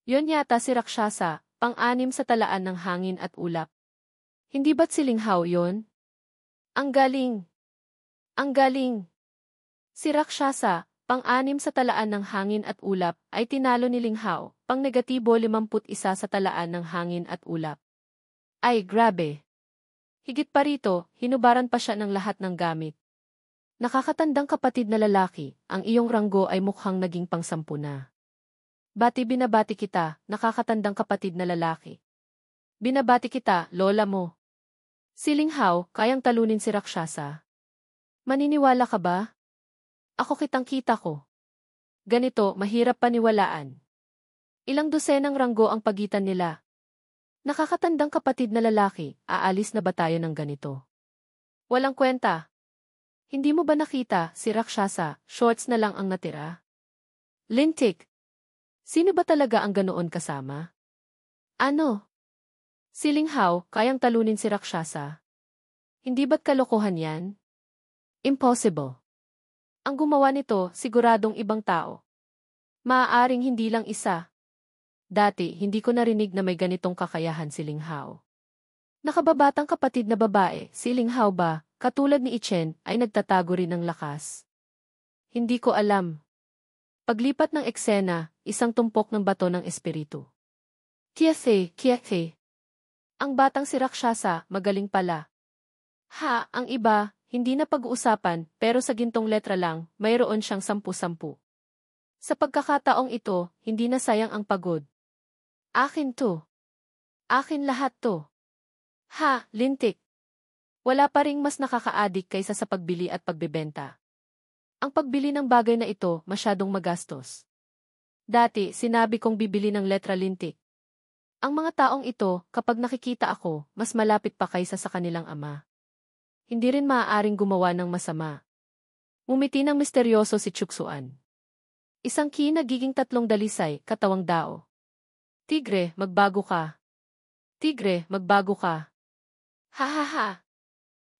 [SPEAKER 1] yata si Rakshasa, pang-anim sa talaan ng hangin at ulap. Hindi ba't si Linghao yon? Ang galing! Si Rakshasa, pang-anim sa talaan ng hangin at ulap, ay tinalo ni Linghao, pang-negatibo 51 sa talaan ng hangin at ulap. Ay, grabe! Higit pa rito, hinubaran pa siya ng lahat ng gamit. Nakakatandang kapatid na lalaki, ang iyong ranggo ay mukhang naging pang-10 na. Binabati kita, nakakatandang kapatid na lalaki. Binabati kita, lola mo. Si Linghao, kayang talunin si Rakshasa. Maniniwala ka ba? Ako kitang-kita ko. Ganito, mahirap paniwalaan. Ilang dosenang ranggo ang pagitan nila. Nakakatandang kapatid na lalaki, aalis na ba tayo ng ganito? Walang kwenta. Hindi mo ba nakita, si Rakshasa, shorts na lang ang natira? Lintik. Sino ba talaga ang ganoon kasama? Ano? Si Linghao, kayang talunin si Rakshasa. Hindi ba't kalokohan yan? Impossible. Ang gumawa nito, siguradong ibang tao. Maaaring hindi lang isa. Dati, hindi ko narinig na may ganitong kakayahan si Linghao. Nakababatang kapatid na babae, si Linghao ba, katulad ni Ichen, ay nagtatago rin ng lakas? Hindi ko alam. Paglipat ng eksena, isang tumpok ng bato ng espiritu. Kiathe. Ang batang si Rakshasa, magaling pala. Ang iba, hindi na pag-uusapan, pero sa gintong letra lang, mayroon siyang 10-10. Sa pagkakataong ito, hindi na sayang ang pagod. Akin to. Akin lahat to. Lintik. Wala pa ring mas nakaka-addict kaysa sa pagbili at pagbebenta. Ang pagbili ng bagay na ito, masyadong magastos. Dati, sinabi kong bibili ng letra lintik. Ang mga taong ito, kapag nakikita ako, mas malapit pa kaysa sa kanilang ama. Hindi rin maaaring gumawa ng masama. Ngumiti ng misteryoso si Chuksuan. Isang ki nagiging tatlong dalisay, katawang dao. Tigre, magbago ka. Tigre, magbago ka. Ha ha ha.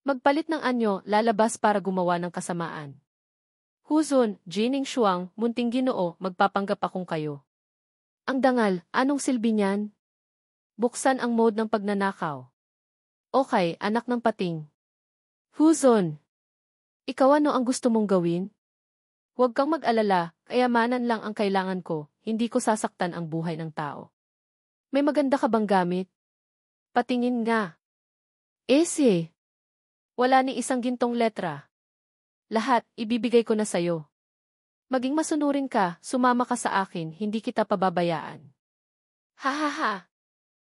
[SPEAKER 1] Magpalit ng anyo, lalabas para gumawa ng kasamaan. Huzon, Jining Shuang, munting ginoo, magpapanggap akong kayo. Ang dangal, anong silbi niyan? Buksan ang mode ng pagnanakaw. Okay, anak ng pating. Huzon. Ikaw ano ang gusto mong gawin? Huwag kang mag-alala, kayamanan lang ang kailangan ko, hindi ko sasaktan ang buhay ng tao. May maganda ka bang gamit? Patingin nga. Ese. Wala ni isang gintong letra. Lahat, ibibigay ko na sayo. Maging masunurin ka, sumama ka sa akin, hindi kita pababayaan. Ha ha ha.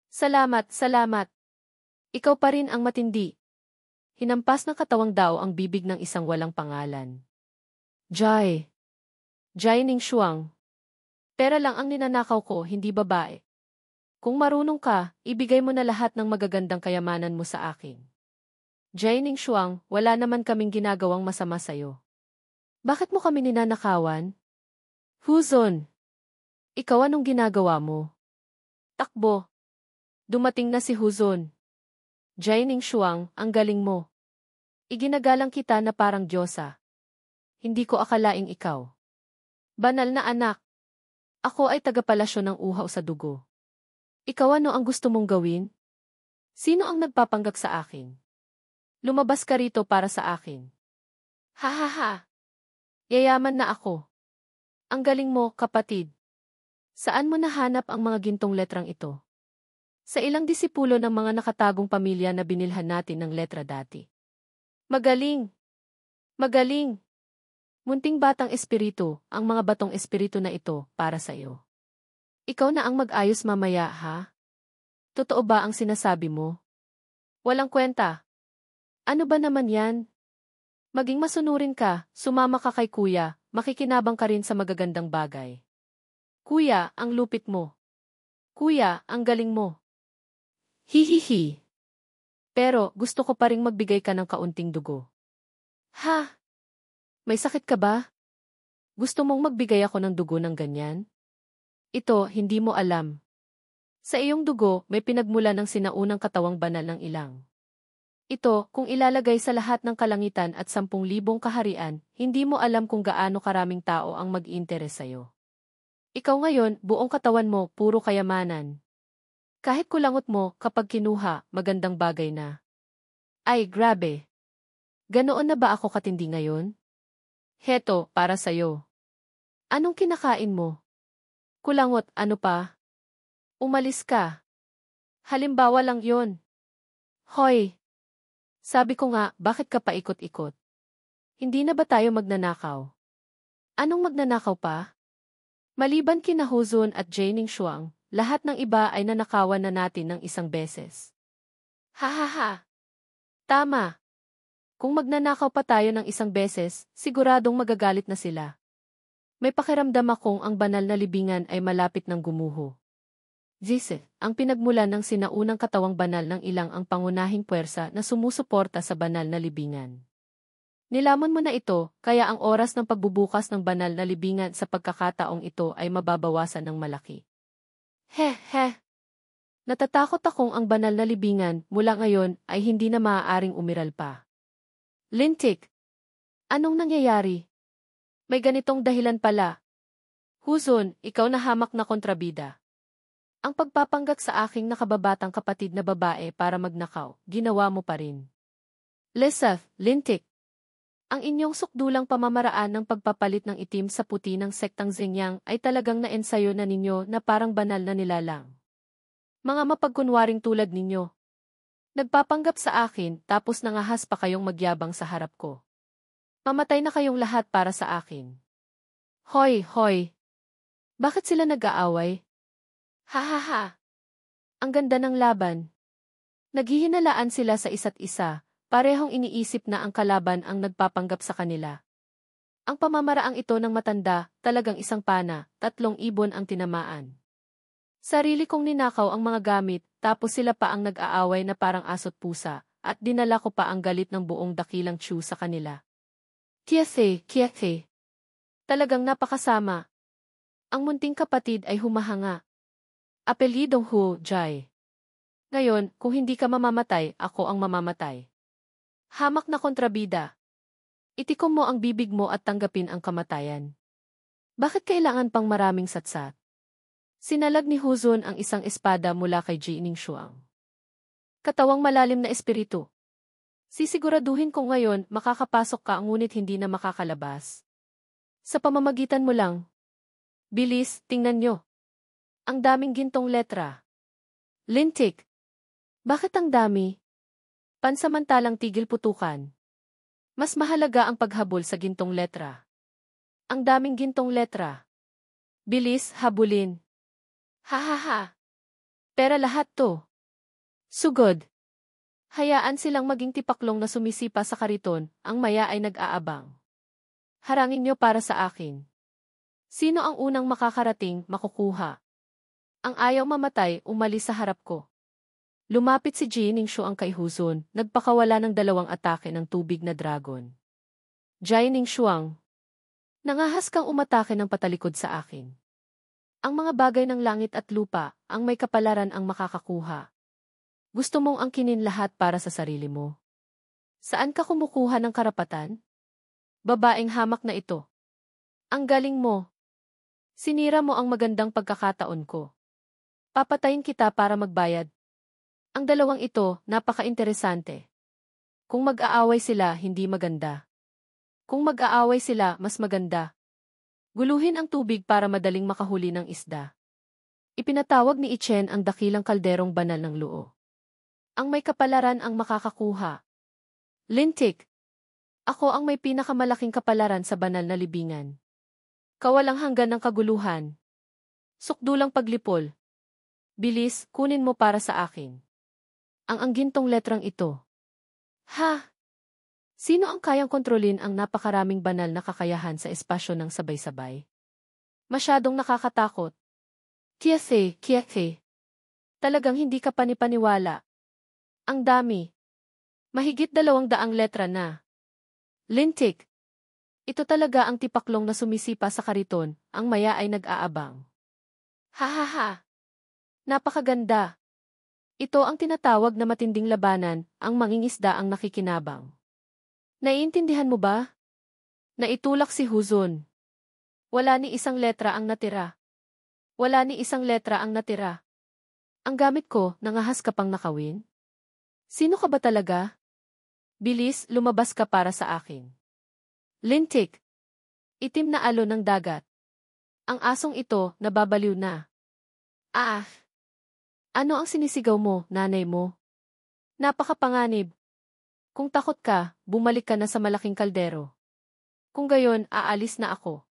[SPEAKER 1] Salamat, salamat. Ikaw pa rin ang matindi. Hinampas ng katawang dao ang bibig ng isang walang pangalan. Jai. Jai Ning Shuang. Pera lang ang ninanakaw ko, hindi babae. Kung marunong ka, ibigay mo na lahat ng magagandang kayamanan mo sa akin. Jai Ning Shuang, wala naman kaming ginagawang masama sa'yo. Bakit mo kami ninanakawan? Huzon. Ikaw anong ginagawa mo? Takbo. Dumating na si Huzon. Jai Ning Shuang, ang galing mo. Iginagalang kita na parang Diyosa. Hindi ko akalaing ikaw. Banal na anak. Ako ay tagapalasyo ng uhaw sa dugo. Ikaw ano ang gusto mong gawin? Sino ang nagpapanggap sa akin? Lumabas ka rito para sa akin. Ha ha ha. Yayaman na ako. Ang galing mo, kapatid. Saan mo nahanap ang mga gintong letrang ito? Sa ilang disipulo ng mga nakatagong pamilya na binilhan natin ng letra dati. Magaling! Magaling! Munting batang espiritu, ang mga batong espiritu na ito, para sa iyo. Ikaw na ang mag-ayos mamaya, ha? Totoo ba ang sinasabi mo? Walang kwenta. Ano ba naman yan? Maging masunurin ka, sumama ka kay kuya, makikinabang ka rin sa magagandang bagay. Kuya, ang lupit mo. Kuya, ang galing mo. Hihihi. Pero, gusto ko pa ring magbigay ka ng kaunting dugo. Ha? May sakit ka ba? Gusto mong magbigay ako ng dugo ng ganyan? Ito, hindi mo alam. Sa iyong dugo, may pinagmula ng sinaunang katawang banal ng ilang. Ito, kung ilalagay sa lahat ng kalangitan at 10,000 kaharian, hindi mo alam kung gaano karaming tao ang mag-interes sa'yo. Ikaw ngayon, buong katawan mo, puro kayamanan. Kahit kulangot mo, kapag kinuha, magandang bagay na. Ay, grabe. Ganoon na ba ako katindi ngayon? Heto, para sa'yo. Anong kinakain mo? Kulangot, ano pa? Umalis ka. Halimbawa lang yon. Hoy! Sabi ko nga, bakit ka paikot-ikot? Hindi na ba tayo magnanakaw? Anong magnanakaw pa? Maliban kina Huzon at Jining Shuang, lahat ng iba ay nanakawan na natin ng isang beses. Ha ha ha! Tama! Kung magnanakaw pa tayo ng isang beses, siguradong magagalit na sila. May pakiramdam akong ang banal na libingan ay malapit ng gumuho. Jise, ang pinagmulan ng sinaunang katawang banal ng ilang ang pangunahing puwersa na sumusuporta sa banal na libingan. Nilamon mo na ito, kaya ang oras ng pagbubukas ng banal na libingan sa pagkakataong ito ay mababawasan ng malaki. He. Natatakot akong ang banal na libingan mula ngayon ay hindi na maaaring umiral pa. Lintik. Anong nangyayari? May ganitong dahilan pala. Huzon, ikaw na hamak na kontrabida. Ang pagpapanggap sa aking nakababatang kapatid na babae para magnakaw, ginawa mo pa rin. Lesaf, Lintik. Ang inyong sukdulang pamamaraan ng pagpapalit ng itim sa puti ng sektang Xinjiang ay talagang naensayo na ninyo na parang banal na nilalang. Mga mapagkunwaring tulad ninyo. Nagpapanggap sa akin tapos nangahas pa kayong magyabang sa harap ko. Mamatay na kayong lahat para sa akin. Hoy! Bakit sila nag-aaway? Ha ha ha! Ang ganda ng laban. Naghihinalaan sila sa isa't isa. Parehong iniisip na ang kalaban ang nagpapanggap sa kanila. Ang pamamaraang ito ng matanda, talagang isang pana, 3 ibon ang tinamaan. Sarili kong ninakaw ang mga gamit, tapos sila pa ang nag-aaway na parang aso't pusa, at dinala ko pa ang galit ng buong dakilang Chu sa kanila. Kiathe. Talagang napakasama. Ang munting kapatid ay humahanga. Apelidong Hu Jai. Ngayon, kung hindi ka mamamatay, ako ang mamamatay. Hamak na kontrabida. Itikom mo ang bibig mo at tanggapin ang kamatayan. Bakit kailangan pang maraming satsat? Sinalag ni Huzun ang isang espada mula kay Jining Shuang. Katawang malalim na espiritu. Sisiguraduhin ko ngayon makakapasok ka ngunit hindi na makakalabas. Sa pamamagitan mo lang. Bilis, tingnan nyo. Ang daming gintong letra. Lintik. Bakit ang dami? Pansamantalang tigil putukan. Mas mahalaga ang paghabol sa gintong letra. Ang daming gintong letra. Bilis, habulin. Ha. Pera lahat to. Sugod. Hayaan silang maging tipaklong na sumisipa sa kariton, ang maya ay nag-aabang. Harangin nyo para sa akin. Sino ang unang makakarating, makukuha? Ang ayaw mamatay, umalis sa harap ko. Lumapit si Jining Shuang kay Huzun, nagpakawala ng 2 atake ng tubig na dragon. Jining Shuang. Nangahas kang umatake ng patalikod sa akin. Ang mga bagay ng langit at lupa, ang may kapalaran ang makakakuha. Gusto mong angkinin lahat para sa sarili mo. Saan ka kumukuha ng karapatan? Babaeng hamak na ito. Ang galing mo. Sinira mo ang magandang pagkakataon ko. Papatayin kita para magbayad. Ang 2 ito, napaka-interesante. Kung mag-aaway sila, hindi maganda. Kung mag-aaway sila, mas maganda. Guluhin ang tubig para madaling makahuli ng isda. Ipinatawag ni Ichen ang dakilang kalderong banal ng luo. Ang may kapalaran ang makakakuha. Lintik. Ako ang may pinakamalaking kapalaran sa banal na libingan. Kawalang hanggan ng kaguluhan. Sukdulang paglipol. Bilis, kunin mo para sa akin. Ang anggintong letrang ito. Ha? Sino ang kayang kontrolin ang napakaraming banal na kakayahan sa espasyo ng sabay-sabay? Masyadong nakakatakot. Kiathe. Talagang hindi ka panipaniwala. Ang dami. Mahigit 200 letra na. Lintik. Ito talaga ang tipaklong na sumisipa sa kariton, ang maya ay nag-aabang. Ha. Napakaganda. Ito ang tinatawag na matinding labanan, ang mangingisda ang nakikinabang. Naiintindihan mo ba? Naitulak si Huzun. Wala ni isang letra ang natira. Ang gamit ko, nangahas ka pang nakawin? Sino ka ba talaga? Bilis, lumabas ka para sa akin. Lintik. Itim na alon ng dagat. Ang asong ito, nababaliw na. Ano ang sinisigaw mo, nanay mo? Napakapanganib. Kung takot ka, bumalik ka na sa malaking kaldero. Kung gayon, aalis na ako.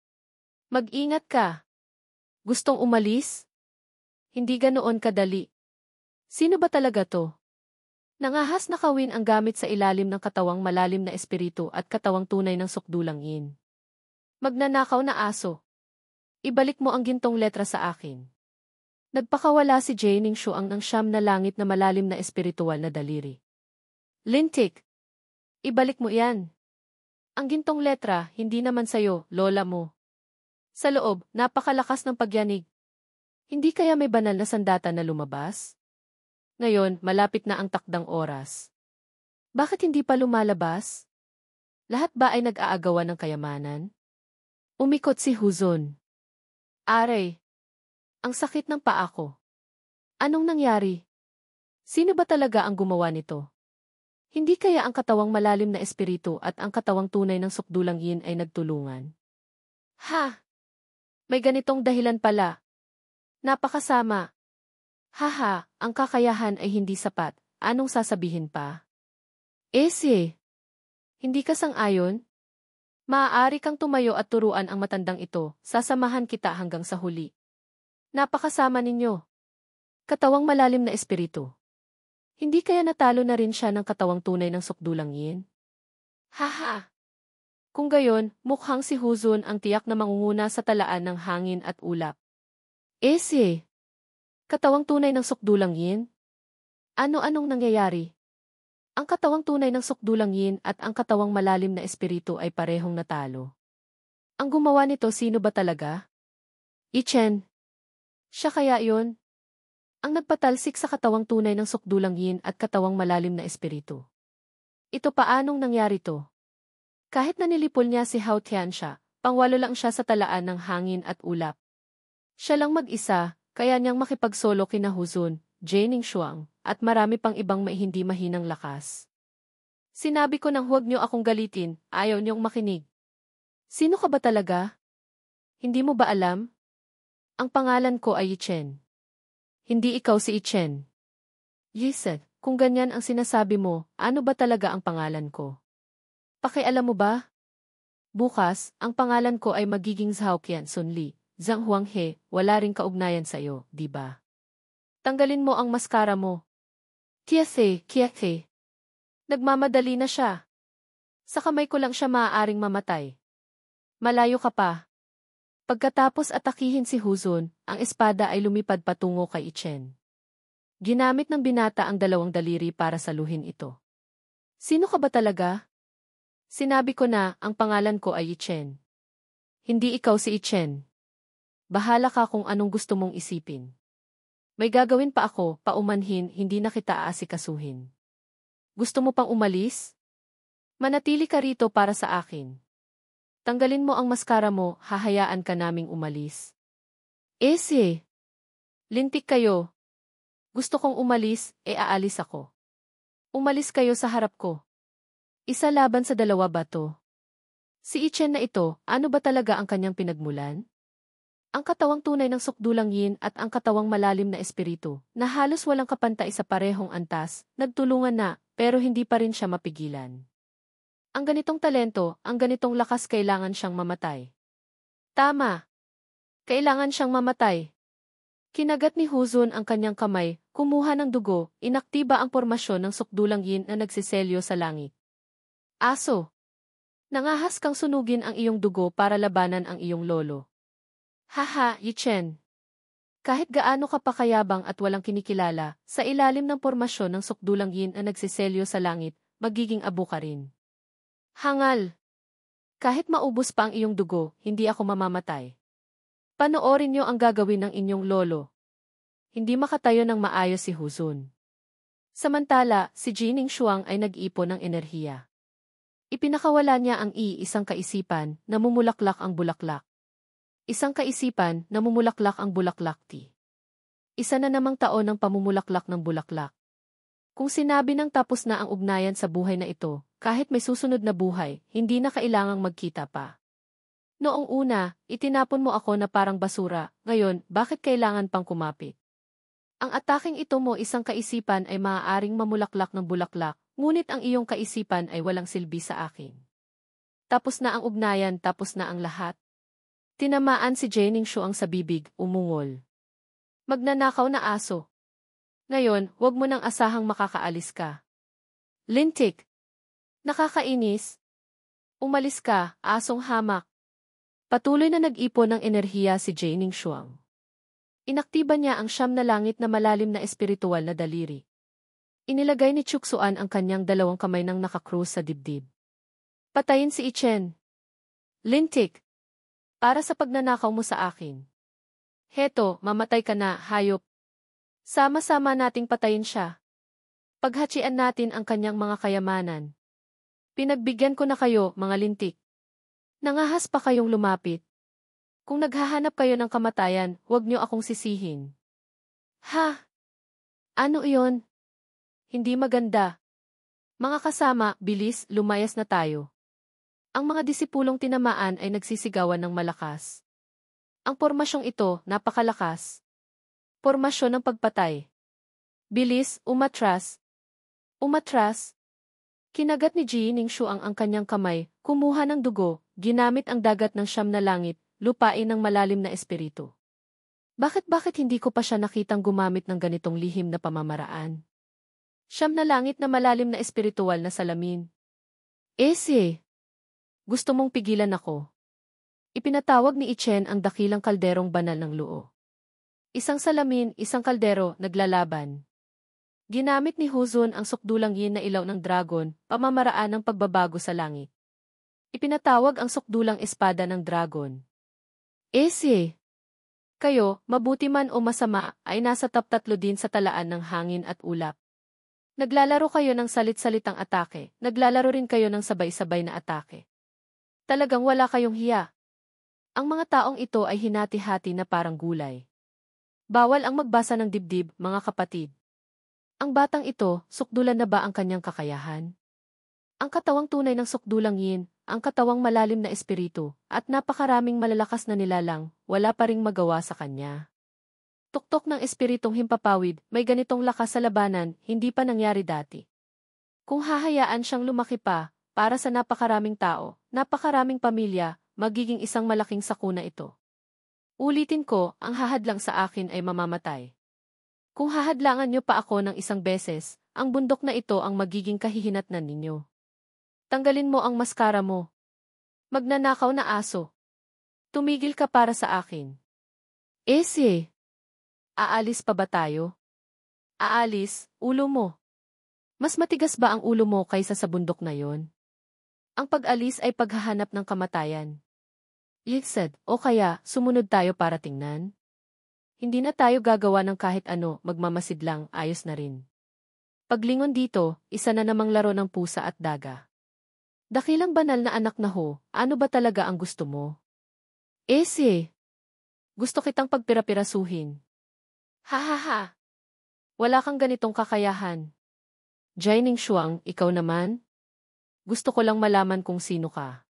[SPEAKER 1] Mag-ingat ka. Gustong umalis? Hindi ganoon kadali. Sino ba talaga to? Nangahas na kawin ang gamit sa ilalim ng katawang malalim na espiritu at katawang tunay ng sukdulangin. Magnanakaw na aso. Ibalik mo ang gintong letra sa akin. Nagpakawala si Jining Shuang ng 9 na langit na malalim na espiritual na daliri. Lintik. Ibalik mo yan. Ang gintong letra, hindi naman sayo, lola mo. Sa loob, napakalakas ng pagyanig. Hindi kaya may banal na sandata na lumabas? Ngayon, malapit na ang takdang oras. Bakit hindi pa lumalabas? Lahat ba ay nag-aagawan ng kayamanan? Umikot si Huzun. Aray. Ang sakit ng paa ko. Anong nangyari? Sino ba talaga ang gumawa nito? Hindi kaya ang katawang malalim na espiritu at ang katawang tunay ng sukdulangin ay nagtulungan? Ha! May ganitong dahilan pala. Napakasama. Haha, ang kakayahan ay hindi sapat. Anong sasabihin pa? Hindi ka sang-ayon? Maaari kang tumayo at turuan ang matandang ito. Sasamahan kita hanggang sa huli. Napakasama ninyo. Katawang malalim na espiritu. Hindi kaya natalo na rin siya ng katawang tunay ng sukdulangin? Haha! Kung gayon, mukhang si Huzun ang tiyak na mangunguna sa talaan ng hangin at ulap. Katawang tunay ng sukdulang yin? Ano-anong nangyayari? Ang katawang tunay ng sukdulang yin at ang katawang malalim na espiritu ay parehong natalo. Ang gumawa nito sino ba talaga? I-Chen. Siya kaya yun? Ang nagpatalsik sa katawang tunay ng sukdulang yin at katawang malalim na espiritu. Ito paanong nangyari to? Kahit nanilipol niya si Hao Tianxia, pangwalo lang siya sa talaan ng hangin at ulap. Siya lang mag-isa, kaya niyang makipagsolo kina Huzun, Jining Shuang, at marami pang ibang may hindi mahinang lakas. Sinabi ko nang huwag niyo akong galitin, ayaw niyong makinig. Sino ka ba talaga? Hindi mo ba alam? Ang pangalan ko ay Yichen. Hindi ikaw si Yichen. Yise, kung ganyan ang sinasabi mo, ano ba talaga ang pangalan ko? Pakialam mo ba? Bukas, ang pangalan ko ay magiging Zhao Qiansun Li, Zhang Huanghe, wala ring kaugnayan sa iyo, di ba? Tanggalin mo ang maskara mo. Kiathe. Nagmamadali na siya. Sa kamay ko lang siya maaaring mamatay. Malayo ka pa. Pagkatapos atakihin si Huzun, ang espada ay lumipad patungo kay Ichen. Ginamit ng binata ang dalawang daliri para saluhin ito. Sino ka ba talaga? Sinabi ko na, ang pangalan ko ay Ichen. Hindi ikaw si Ichen. Bahala ka kung anong gusto mong isipin. May gagawin pa ako, paumanhin, hindi na kita aasikasuhin. Gusto mo pang umalis? Manatili ka rito para sa akin. Tanggalin mo ang maskara mo, hahayaan ka naming umalis. Ese! Lintik kayo. Gusto kong umalis, aalis ako. Umalis kayo sa harap ko. Isa laban sa dalawa ba to? Si Ichen na ito, ano ba talaga ang kanyang pinagmulan? Ang katawang tunay ng sukdulang yin at ang katawang malalim na espiritu, na halos walang kapantay sa parehong antas, nagtulungan na, pero hindi pa rin siya mapigilan. Ang ganitong talento, ang ganitong lakas kailangan siyang mamatay. Tama. Kailangan siyang mamatay. Kinagat ni Huzun ang kanyang kamay, kumuha ng dugo, inaktiba ang pormasyon ng sukdulang yin na nagsiselyo sa langit. Aso. Nangahas kang sunugin ang iyong dugo para labanan ang iyong lolo. Haha, Yichen. Kahit gaano ka pakayabang at walang kinikilala, sa ilalim ng pormasyon ng sukdulang yin na nagsiselyo sa langit, magiging abo ka rin. Hangal. Kahit maubos pa ang iyong dugo, hindi ako mamamatay. Panoorin niyo ang gagawin ng inyong lolo. Hindi makatayo ng maayos si Huzun. Samantala, si Jining Shuang ay nag-ipon ng enerhiya. Ipinakawala niya ang isang kaisipan, namumulaklak ang bulaklak. Isang kaisipan, namumulaklak ang bulaklak-ti. Isa na namang taon ng pamumulaklak ng bulaklak. Kung sinabi ng tapos na ang ugnayan sa buhay na ito, kahit may susunod na buhay, hindi na kailangang magkita pa. Noong una, itinapon mo ako na parang basura, ngayon, bakit kailangan pang kumapit? Ang ataking ito mo isang kaisipan ay maaaring mamulaklak ng bulaklak, ngunit ang iyong kaisipan ay walang silbi sa akin. Tapos na ang ugnayan, tapos na ang lahat. Tinamaan si Jining Shuang sa bibig, umungol. Magnanakaw na aso. Ngayon, huwag mo nang asahang makakaalis ka. Lintik. Nakakainis. Umalis ka, asong hamak. Patuloy na nag-ipon ng enerhiya si Jining Shuang. Inaktiba niya ang siyam na langit na malalim na espiritual na daliri. Inilagay ni Chuksuan ang kanyang dalawang kamay nang nakakrus sa dibdib. Patayin si Ichen. Lintik. Para sa pagnanakaw mo sa akin. Heto, mamatay ka na, hayop. Sama-sama nating patayin siya. Paghatsian natin ang kanyang mga kayamanan. Pinagbigyan ko na kayo, mga lintik. Nangahas pa kayong lumapit. Kung naghahanap kayo ng kamatayan, huwag niyo akong sisihin. Ha? Ano iyon? Hindi maganda. Mga kasama, bilis, lumayas na tayo. Ang mga disipulong tinamaan ay nagsisigawan ng malakas. Ang pormasyong ito, napakalakas. Pormasyon ng pagpatay. Bilis, umatras. Umatras. Kinagat ni Jining Shuang ang kanyang kamay, kumuha ng dugo, ginamit ang dagat ng siyam na langit, lupain ng malalim na espiritu. Bakit hindi ko pa siya nakitang gumamit ng ganitong lihim na pamamaraan? Siyam na langit na malalim na espiritual na salamin. Ese! Gusto mong pigilan ako. Ipinatawag ni Ichen ang dakilang kalderong banal ng luo. Isang salamin, isang kaldero, naglalaban. Ginamit ni Huzon ang sukdulang yin na ilaw ng dragon, pamamaraan ng pagbabago sa langit. Ipinatawag ang sukdulang espada ng dragon. Ese! Kayo, mabuti man o masama, ay nasa top 3 din sa talaan ng hangin at ulap. Naglalaro kayo ng salit-salitang atake, naglalaro rin kayo ng sabay-sabay na atake. Talagang wala kayong hiya. Ang mga taong ito ay hinati-hati na parang gulay. Bawal ang magbasa ng dibdib, mga kapatid. Ang batang ito, sukdulan na ba ang kanyang kakayahan? Ang katawang tunay ng sukdulang yin, ang katawang malalim na espiritu, at napakaraming malalakas na nilalang, wala pa ring magawa sa kanya. Tuktok ng espiritong himpapawid, may ganitong lakas sa labanan, hindi pa nangyari dati. Kung hahayaan siyang lumaki pa, para sa napakaraming tao, napakaraming pamilya, magiging isang malaking sakuna ito. Ulitin ko, ang hahadlang sa akin ay mamamatay. Kung hahadlangan niyo pa ako ng isang beses, ang bundok na ito ang magiging kahihinatnan ninyo. Tanggalin mo ang maskara mo. Magnanakaw na aso. Tumigil ka para sa akin. Ese! Aalis pa ba tayo? Aalis, ulo mo. Mas matigas ba ang ulo mo kaysa sa bundok na yon? Ang pag-alis ay paghahanap ng kamatayan. Yixed, o kaya, sumunod tayo para tingnan? Hindi na tayo gagawa ng kahit ano, magmamasid lang, ayos na rin. Paglingon dito, isa na namang laro ng pusa at daga. Dakilang banal na anak na ho, ano ba talaga ang gusto mo? Ese! Gusto kitang pagpira-pirasuhin. Ha ha ha! Wala kang ganitong kakayahan. Jining Shuang, ikaw naman? Gusto ko lang malaman kung sino ka.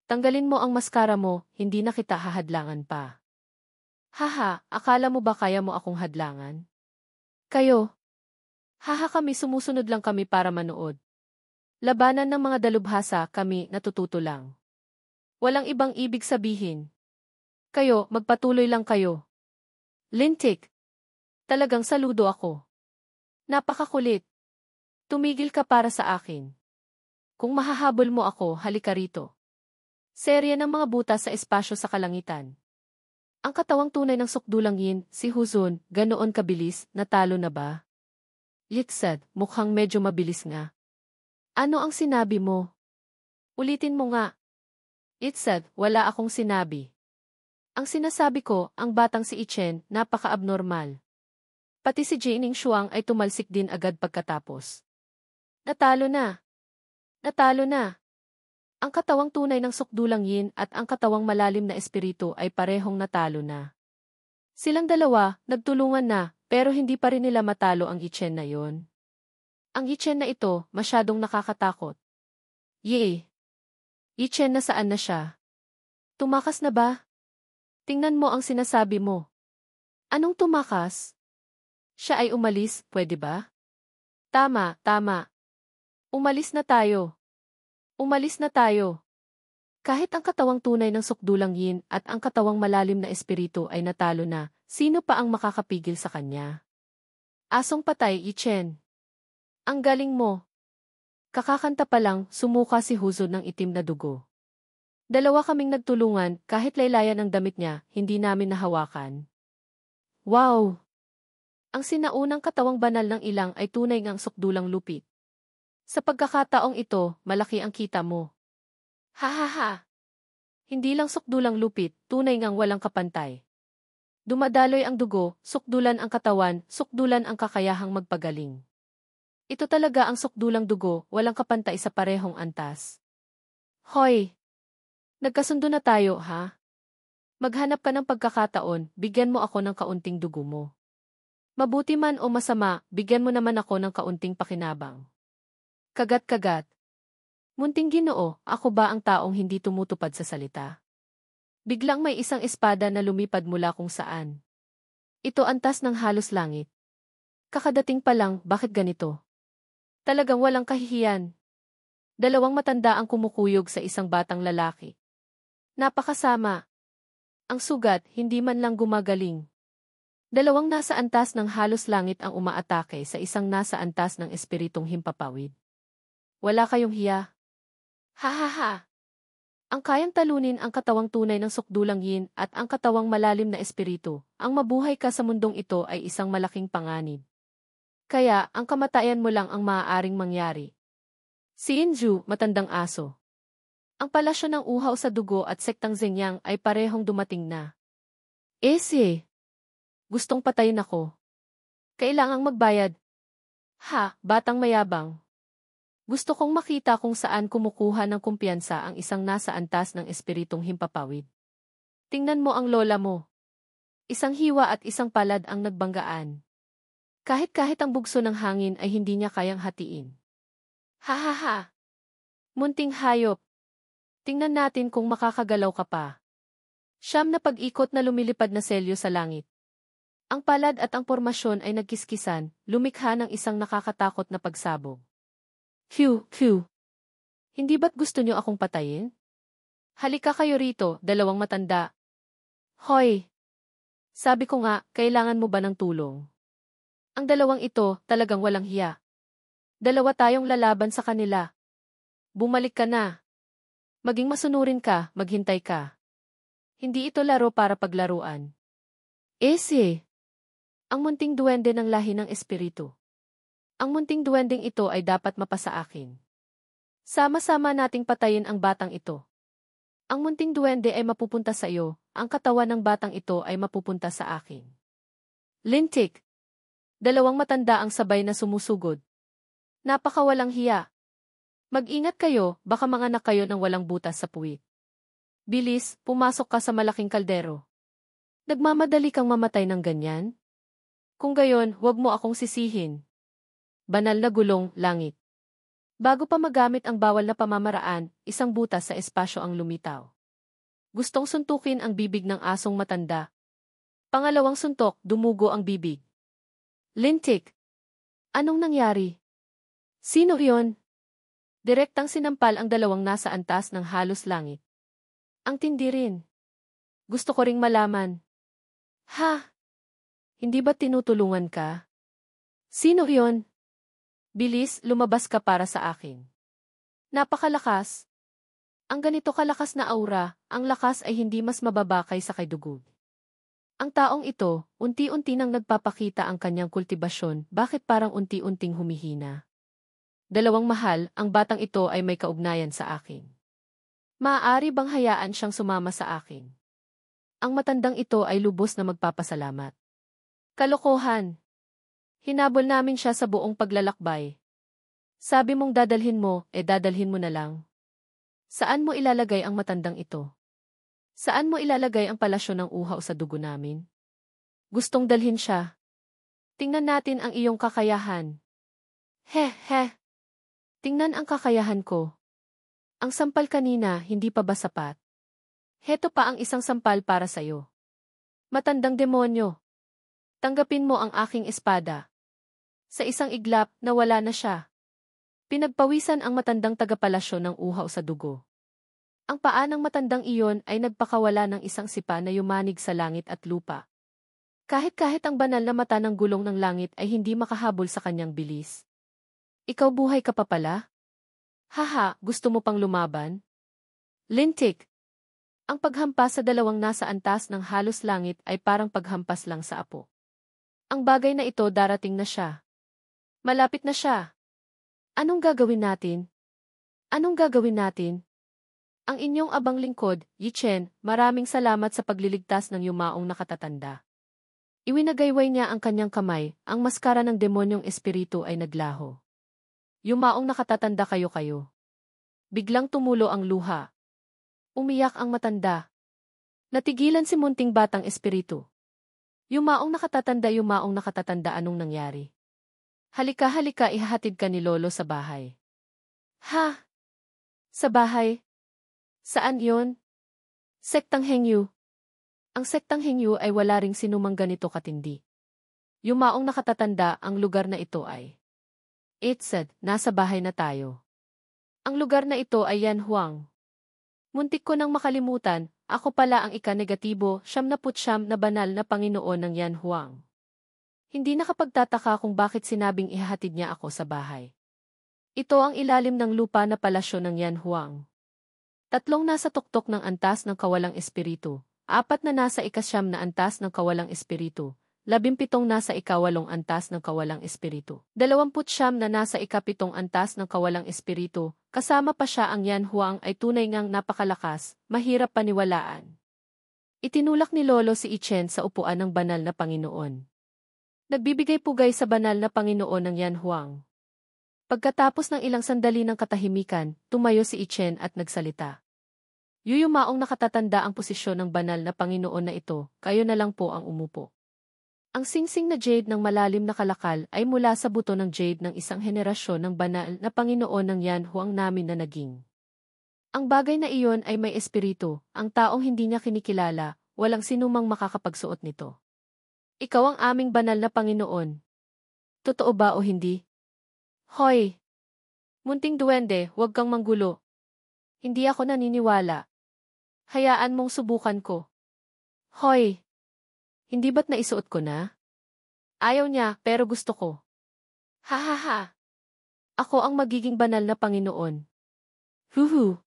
[SPEAKER 1] Tanggalin mo ang maskara mo, hindi na kita hahadlangan pa. Haha, akala mo ba kaya mo akong hadlangan? Kayo. Haha, kami sumusunod lang kami para manood. Labanan ng mga dalubhasa, kami natututo lang. Walang ibang ibig sabihin. Kayo, magpatuloy lang kayo. Lintik. Talagang saludo ako. Napakakulit. Tumigil ka para sa akin. Kung mahahabol mo ako, halika rito. Serye ng mga butas sa espasyo sa kalangitan. Ang katawang tunay ng sukdulang yin, si Huzon, ganoon kabilis, natalo na ba? Yixed, mukhang medyo mabilis nga. Ano ang sinabi mo? Ulitin mo nga. Yixed, wala akong sinabi. Ang sinasabi ko, ang batang si Ichen, napaka-abnormal. Pati si Jining Shuang ay tumalsik din agad pagkatapos. Natalo na. Natalo na. Ang katawang tunay ng sukdulang yin at ang katawang malalim na espiritu ay parehong natalo na. Silang dalawa, nagtulungan na, pero hindi pa rin nila matalo ang Ichen na yon. Ang Ichen na ito, masyadong nakakatakot. Yee! Ichen na saan na siya? Tumakas na ba? Tingnan mo ang sinasabi mo. Anong tumakas? Siya ay umalis, pwede ba? Tama, tama. Umalis na tayo. Umalis na tayo. Kahit ang katawang tunay ng sukdulang yin at ang katawang malalim na espiritu ay natalo na, sino pa ang makakapigil sa kanya? Asong patay, Ichen. Ang galing mo. Kakakanta pa lang, sumuka si Huzon ng itim na dugo. Dalawa kaming nagtulungan, kahit laylayan ang damit niya, hindi namin nahawakan. Wow! Ang sinaunang katawang banal ng ilang ay tunay ngang sukdulang lupit. Sa pagkakataong ito, malaki ang kita mo. Ha ha ha! Hindi lang sukdulang lupit, tunay ngang walang kapantay. Dumadaloy ang dugo, sukdulan ang katawan, sukdulan ang kakayahang magpagaling. Ito talaga ang sukdulang dugo, walang kapantay sa parehong antas. Hoy! Nagkasundo na tayo, ha? Maghanap ka ng pagkakataon, bigyan mo ako ng kaunting dugo mo. Mabuti man o masama, bigyan mo naman ako ng kaunting pakinabang. Kagat-kagat. Munting Ginoo, ako ba ang taong hindi tumutupad sa salita? Biglang may isang espada na lumipad mula kung saan. Ito antas ng halos langit. Kakadating pa lang, bakit ganito? Talagang walang kahihiyan. Dalawang matanda ang kumukuyog sa isang batang lalaki. Napakasama. Ang sugat, hindi man lang gumagaling. Dalawang nasa antas ng halos langit ang umaatake sa isang nasa antas ng espiritong himpapawid. Wala kayong hiya. Ha ha ha! Ang kayang talunin ang katawang tunay ng sukdulang yin at ang katawang malalim na espiritu. Ang mabuhay ka sa mundong ito ay isang malaking panganib. Kaya, ang kamatayan mo lang ang maaaring mangyari. Si Inju, matandang aso. Ang palasyo ng uhaw sa dugo at sektang Zenyang ay parehong dumating na. Ese! Gustong patayin ako. Kailangang magbayad. Ha, batang mayabang. Gusto kong makita kung saan kumukuha ng kumpiyansa ang isang nasa antas ng espiritong himpapawid. Tingnan mo ang lola mo. Isang hiwa at isang palad ang nagbanggaan. Kahit ang bugso ng hangin ay hindi niya kayang hatiin. Ha ha ha! Munting hayop. Tingnan natin kung makakagalaw ka pa. Siyam na pag-ikot na lumilipad na selyo sa langit. Ang palad at ang pormasyon ay nagkiskisan, lumikha ng isang nakakatakot na pagsabog. Q. Hindi ba't gusto niyo akong patayin? Halika kayo rito, dalawang matanda. Hoy! Sabi ko nga, kailangan mo ba ng tulong? Ang dalawang ito, talagang walang hiya. Dalawa tayong lalaban sa kanila. Bumalik ka na. Maging masunurin ka, maghintay ka. Hindi ito laro para paglaruan. Ese! Ang munting duwende ng lahi ng espiritu. Ang munting duwendeng ito ay dapat mapasa akin. Sama-sama nating patayin ang batang ito. Ang munting duwende ay mapupunta sa iyo, ang katawan ng batang ito ay mapupunta sa akin. Lintik. Dalawang matanda ang sabay na sumusugod. Napakawalang hiya. Mag-ingat kayo, baka manganak kayo ng walang butas sa puwit. Bilis, pumasok ka sa malaking kaldero. Nagmamadali kang mamatay ng ganyan? Kung gayon, huwag mo akong sisihin. Banal na gulong, langit. Bago pa magamit ang bawal na pamamaraan, isang butas sa espasyo ang lumitaw. Gustong suntukin ang bibig ng asong matanda. Pangalawang suntok, dumugo ang bibig. Lintik. Anong nangyari? Sino iyon? Direktang sinampal ang dalawang nasa antas ng halos langit. Ang tindi rin. Gusto ko ring malaman. Ha? Hindi ba tinutulungan ka? Sino iyon? Bilis, lumabas ka para sa akin. Napakalakas. Ang ganito kalakas na aura, ang lakas ay hindi mas mababa kaysa kay dugo. Ang taong ito, unti-unti nang nagpapakita ang kanyang kultibasyon, bakit parang unti-unting humihina? Dalawang mahal, ang batang ito ay may kaugnayan sa akin. Maaari bang hayaan siyang sumama sa akin? Ang matandang ito ay lubos na magpapasalamat. Kalokohan! Hinabol namin siya sa buong paglalakbay. Sabi mong dadalhin mo, dadalhin mo na lang. Saan mo ilalagay ang matandang ito? Saan mo ilalagay ang palasyo ng uhaw sa dugo namin? Gustong dalhin siya. Tingnan natin ang iyong kakayahan. He. Tingnan ang kakayahan ko. Ang sampal kanina, hindi pa ba sapat? Heto pa ang isang sampal para sa'yo. Matandang demonyo. Tanggapin mo ang aking espada. Sa isang iglap, nawala na siya. Pinagpawisan ang matandang tagapalasyo ng uhaw sa dugo. Ang paa ng matandang iyon ay nagpakawala ng isang sipa na yumanig sa langit at lupa. Kahit ang banal na mata ng gulong ng langit ay hindi makahabol sa kanyang bilis. Ikaw buhay ka pa pala? Haha, gusto mo pang lumaban? Lintik. Ang paghampas sa dalawang nasa antas ng halos langit ay parang paghampas lang sa apo. Ang bagay na ito darating na siya. Malapit na siya. Anong gagawin natin? Anong gagawin natin? Ang inyong abang lingkod, Yichen, maraming salamat sa pagliligtas ng yumaong nakatatanda. Iwinagayway niya ang kanyang kamay, ang maskara ng demonyong espiritu ay naglaho. Yumaong nakatatanda kayo. Biglang tumulo ang luha. Umiyak ang matanda. Natigilan si munting batang espiritu. Yumaong nakatatanda, anong nangyari? Halika, ihahatid ka ni Lolo sa bahay. Ha? Sa bahay? Saan yon? Sektang Hengyu. Ang sektang Hengyu ay wala ring sinumang ganito katindi. Yumaong nakatatanda, ang lugar na ito ay. Said, nasa bahay na tayo. Ang lugar na ito ay Yanhuang. Muntik ko nang makalimutan, ako pala ang ika-negatibo, 79 na banal na Panginoon ng Yanhuang. Hindi nakapagtataka kung bakit sinabing ihahatid niya ako sa bahay. Ito ang ilalim ng lupa na palasyo ng Yanhuang. 3 nasa tuktok ng antas ng kawalang espiritu, 4 na nasa ikasyam na antas ng kawalang espiritu, 17 nasa ikawalong antas ng kawalang espiritu, 29 na nasa ikapitong antas ng kawalang espiritu, kasama pa siya ang Yan Huang ay tunay ngang napakalakas, mahirap paniwalaan. Itinulak ni Lolo si Ichen sa upuan ng banal na Panginoon. Nagbibigay pugay sa banal na Panginoon ng Yan Huang. Pagkatapos ng ilang sandali ng katahimikan, tumayo si Ichen at nagsalita. Yuyumaong nakatatanda ang posisyon ng banal na Panginoon na ito, kayo na lang po ang umupo. Ang singsing na jade ng malalim na kalakal ay mula sa buto ng jade ng isang henerasyon ng banal na Panginoon ng Yan Huang namin na naging. Ang bagay na iyon ay may espiritu, ang taong hindi niya kinikilala, walang sinumang makakapagsuot nito. Ikaw ang aming banal na Panginoon. Totoo ba o hindi? Hoy! Munting duwende, huwag kang manggulo. Hindi ako naniniwala. Hayaan mong subukan ko. Hoy! Hindi ba't naisuot ko na? Ayaw niya, pero gusto ko. Ha ha ha! Ako ang magiging banal na Panginoon. Huhu!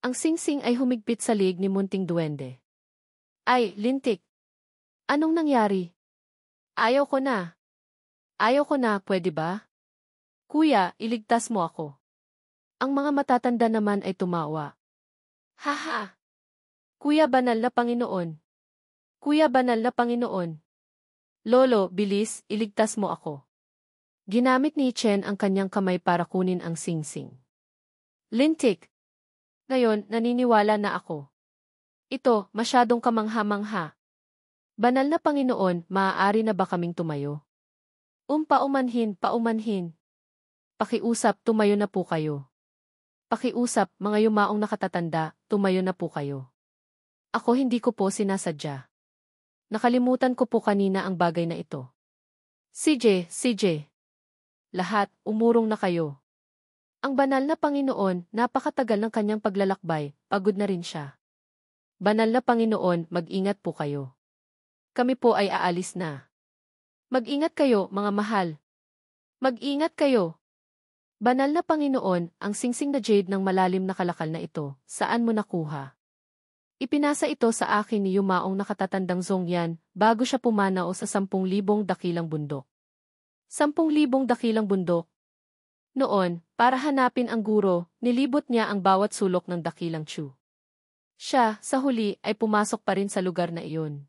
[SPEAKER 1] Ang singsing ay humigpit sa liig ni munting duwende. Ay, lintik! Anong nangyari? Ayaw ko na. Ayaw ko na, pwede ba? Kuya, iligtas mo ako. Ang mga matatanda naman ay tumawa. Haha! Kuya banal na Panginoon. Kuya banal na Panginoon. Lolo, bilis, iligtas mo ako. Ginamit ni Chen ang kanyang kamay para kunin ang singsing. Lintik! Ngayon, naniniwala na ako. Ito, masyadong kamangha-mangha. Banal na Panginoon, maaari na ba kaming tumayo? Paumanhin. Pakiusap, tumayo na po kayo. Pakiusap, mga yumaong nakatatanda, tumayo na po kayo. Ako hindi ko po sinasadya. Nakalimutan ko po kanina ang bagay na ito. CJ. Lahat, umurong na kayo. Ang banal na Panginoon, napakatagal ng kanyang paglalakbay, pagod na rin siya. Banal na Panginoon, mag-ingat po kayo. Kami po ay aalis na. Mag-ingat kayo, mga mahal. Mag-ingat kayo. Banal na Panginoon, ang singsing na jade ng malalim na kalakal na ito, saan mo nakuha? Ipinasa ito sa akin ni yumaong nakatatandang Zongyan bago siya pumanaw sa 10,000 dakilang bundok. 10,000 dakilang bundok. Noon, para hanapin ang guro, nilibot niya ang bawat sulok ng dakilang Chu. Siya, sa huli, ay pumasok pa rin sa lugar na iyon.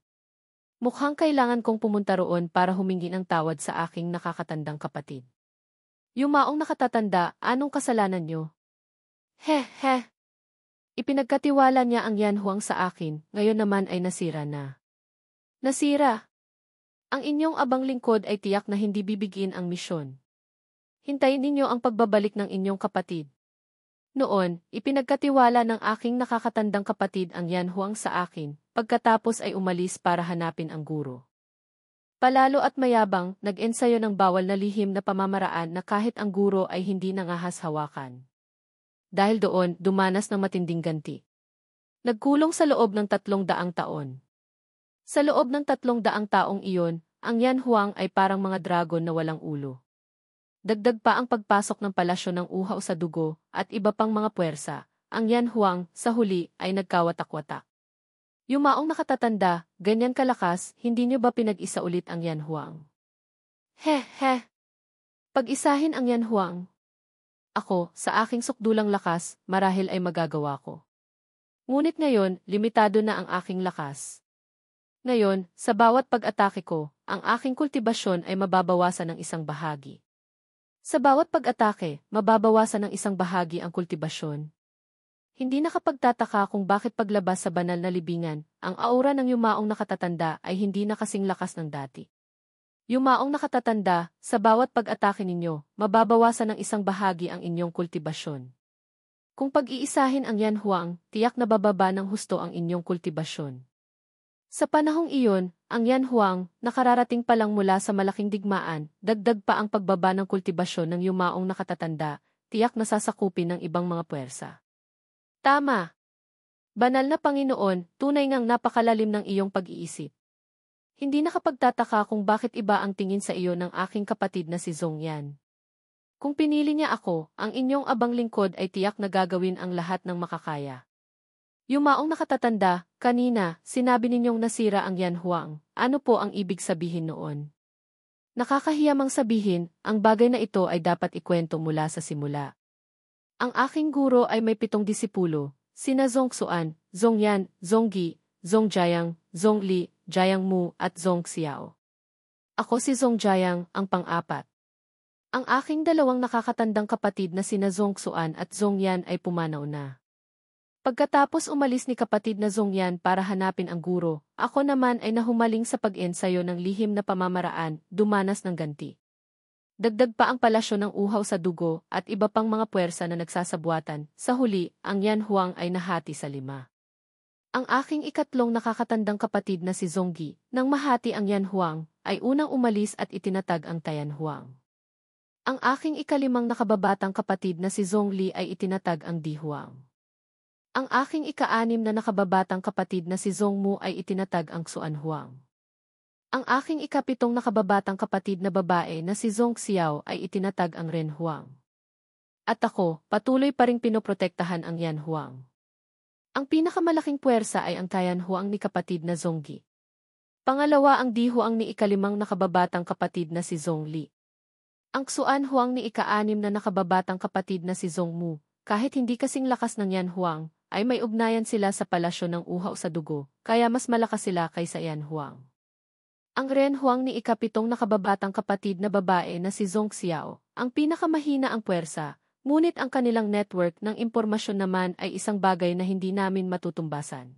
[SPEAKER 1] Mukhang kailangan kong pumunta roon para humingi ng tawad sa aking nakakatandang kapatid. Yumaong nakatatanda, anong kasalanan niyo? He. Ipinagkatiwala niya ang Yan Huang sa akin, ngayon naman ay nasira na. Nasira? Ang inyong abang lingkod ay tiyak na hindi bibigin ang misyon. Hintayin ninyo ang pagbabalik ng inyong kapatid. Noon, ipinagkatiwala ng aking nakakatandang kapatid ang Yan Huang sa akin, pagkatapos ay umalis para hanapin ang guro. Palalo at mayabang, nag-ensayo ng bawal na lihim na pamamaraan na kahit ang guro ay hindi nangahas hawakan. Dahil doon, dumanas ng matinding ganti. Nagkulong sa loob ng 300 taon. Sa loob ng 300 taong iyon, ang Yan Huang ay parang mga dragon na walang ulo. Dagdag pa ang pagpasok ng palasyo ng uhaw sa dugo at iba pang mga puwersa, ang Yan Huang, sa huli, ay nagkawatak-watak. Yumaong nakatatanda, ganyan kalakas, hindi niyo ba pinag-isa ulit ang Yan Huang? He. Pag-isahin ang Yan Huang. Ako, sa aking sukdulang lakas, marahil ay magagawa ko. Ngunit ngayon, limitado na ang aking lakas. Ngayon, sa bawat pag-atake ko, ang aking kultibasyon ay mababawasan ng isang bahagi. Sa bawat pag-atake, mababawasan ng isang bahagi ang kultibasyon. Hindi nakapagtataka kung bakit paglabas sa banal na libingan, ang aura ng yumaong nakatatanda ay hindi na kasing lakas ng dati. Yumaong nakatatanda, sa bawat pag-atake ninyo, mababawasan ng isang bahagi ang inyong kultibasyon. Kung pag-iisahin ang Yan Huang, tiyak na bababa ng husto ang inyong kultibasyon. Sa panahong iyon, ang Yan Huang, nakararating pa lang mula sa malaking digmaan, dagdag pa ang pagbaba ng kultibasyon ng yumaong nakatatanda, tiyak na sasakupin ng ibang mga puwersa. Tama! Banal na Panginoon, tunay ngang napakalalim ng iyong pag-iisip. Hindi nakapagtataka kung bakit iba ang tingin sa iyo ng aking kapatid na si Zongyan. Kung pinili niya ako, ang inyong abang lingkod ay tiyak na gagawin ang lahat ng makakaya. Yumaong nakatatanda, kanina, sinabi ninyong nasira ang Yan Huang. Ano po ang ibig sabihin noon? Nakakahiyamang sabihin, ang bagay na ito ay dapat ikwento mula sa simula. Ang aking guro ay may 7 disipulo, sina Zong Xuan, Zong Yan, Zong Gi, Zong Jiang, Zong Li, Jiang Mu at Zong Xiao. Ako si Zong Jiang, ang pang-apat. Ang aking dalawang nakakatandang kapatid na sina Zong Xuan at Zong Yan ay pumanaw na. Pagkatapos umalis ni kapatid na Zong Yan para hanapin ang guro, ako naman ay nahumaling sa pag-ensayo ng lihim na pamamaraan, dumanas ng ganti. Dagdag pa ang palasyo ng uhaw sa dugo at iba pang mga puwersa na nagsasabuatan. Sa huli, ang Yan Huang ay nahati sa 5. Ang aking ikatlong nakakatandang kapatid na si Zong Gi, nang mahati ang Yan Huang, ay unang umalis at itinatag ang Tian Huang. Ang aking ikalimang nakababatang kapatid na si Zong Li ay itinatag ang Di Huang. Ang aking ika-6 na nakababatang kapatid na si Zong Mu ay itinatag ang Xuan Huang. Ang aking ika-7 nakababatang kapatid na babae na si Zong Xiao ay itinatag ang Ren Huang. At ako, patuloy pa ring pinoprotektahan ang Yan Huang. Ang pinakamalaking puwersa ay ang Tian Huang ni kapatid na Zong Gi. Pangalawa ang Di Huang ni ika-5 nakababatang kapatid na si Zong Li. Ang Xuan Huang ni ika-6 na nakababatang kapatid na si Zong Mu, kahit hindi kasing lakas ng Yan Huang, ay may ugnayan sila sa palasyo ng uhaw sa dugo, kaya mas malakas sila kaysa Yan Huang. Ang Ren Huang ni ika-7 nakababatang kapatid na babae na si Zong Xiao, ang pinakamahina ang puwersa, ngunit ang kanilang network ng impormasyon naman ay isang bagay na hindi namin matutumbasan.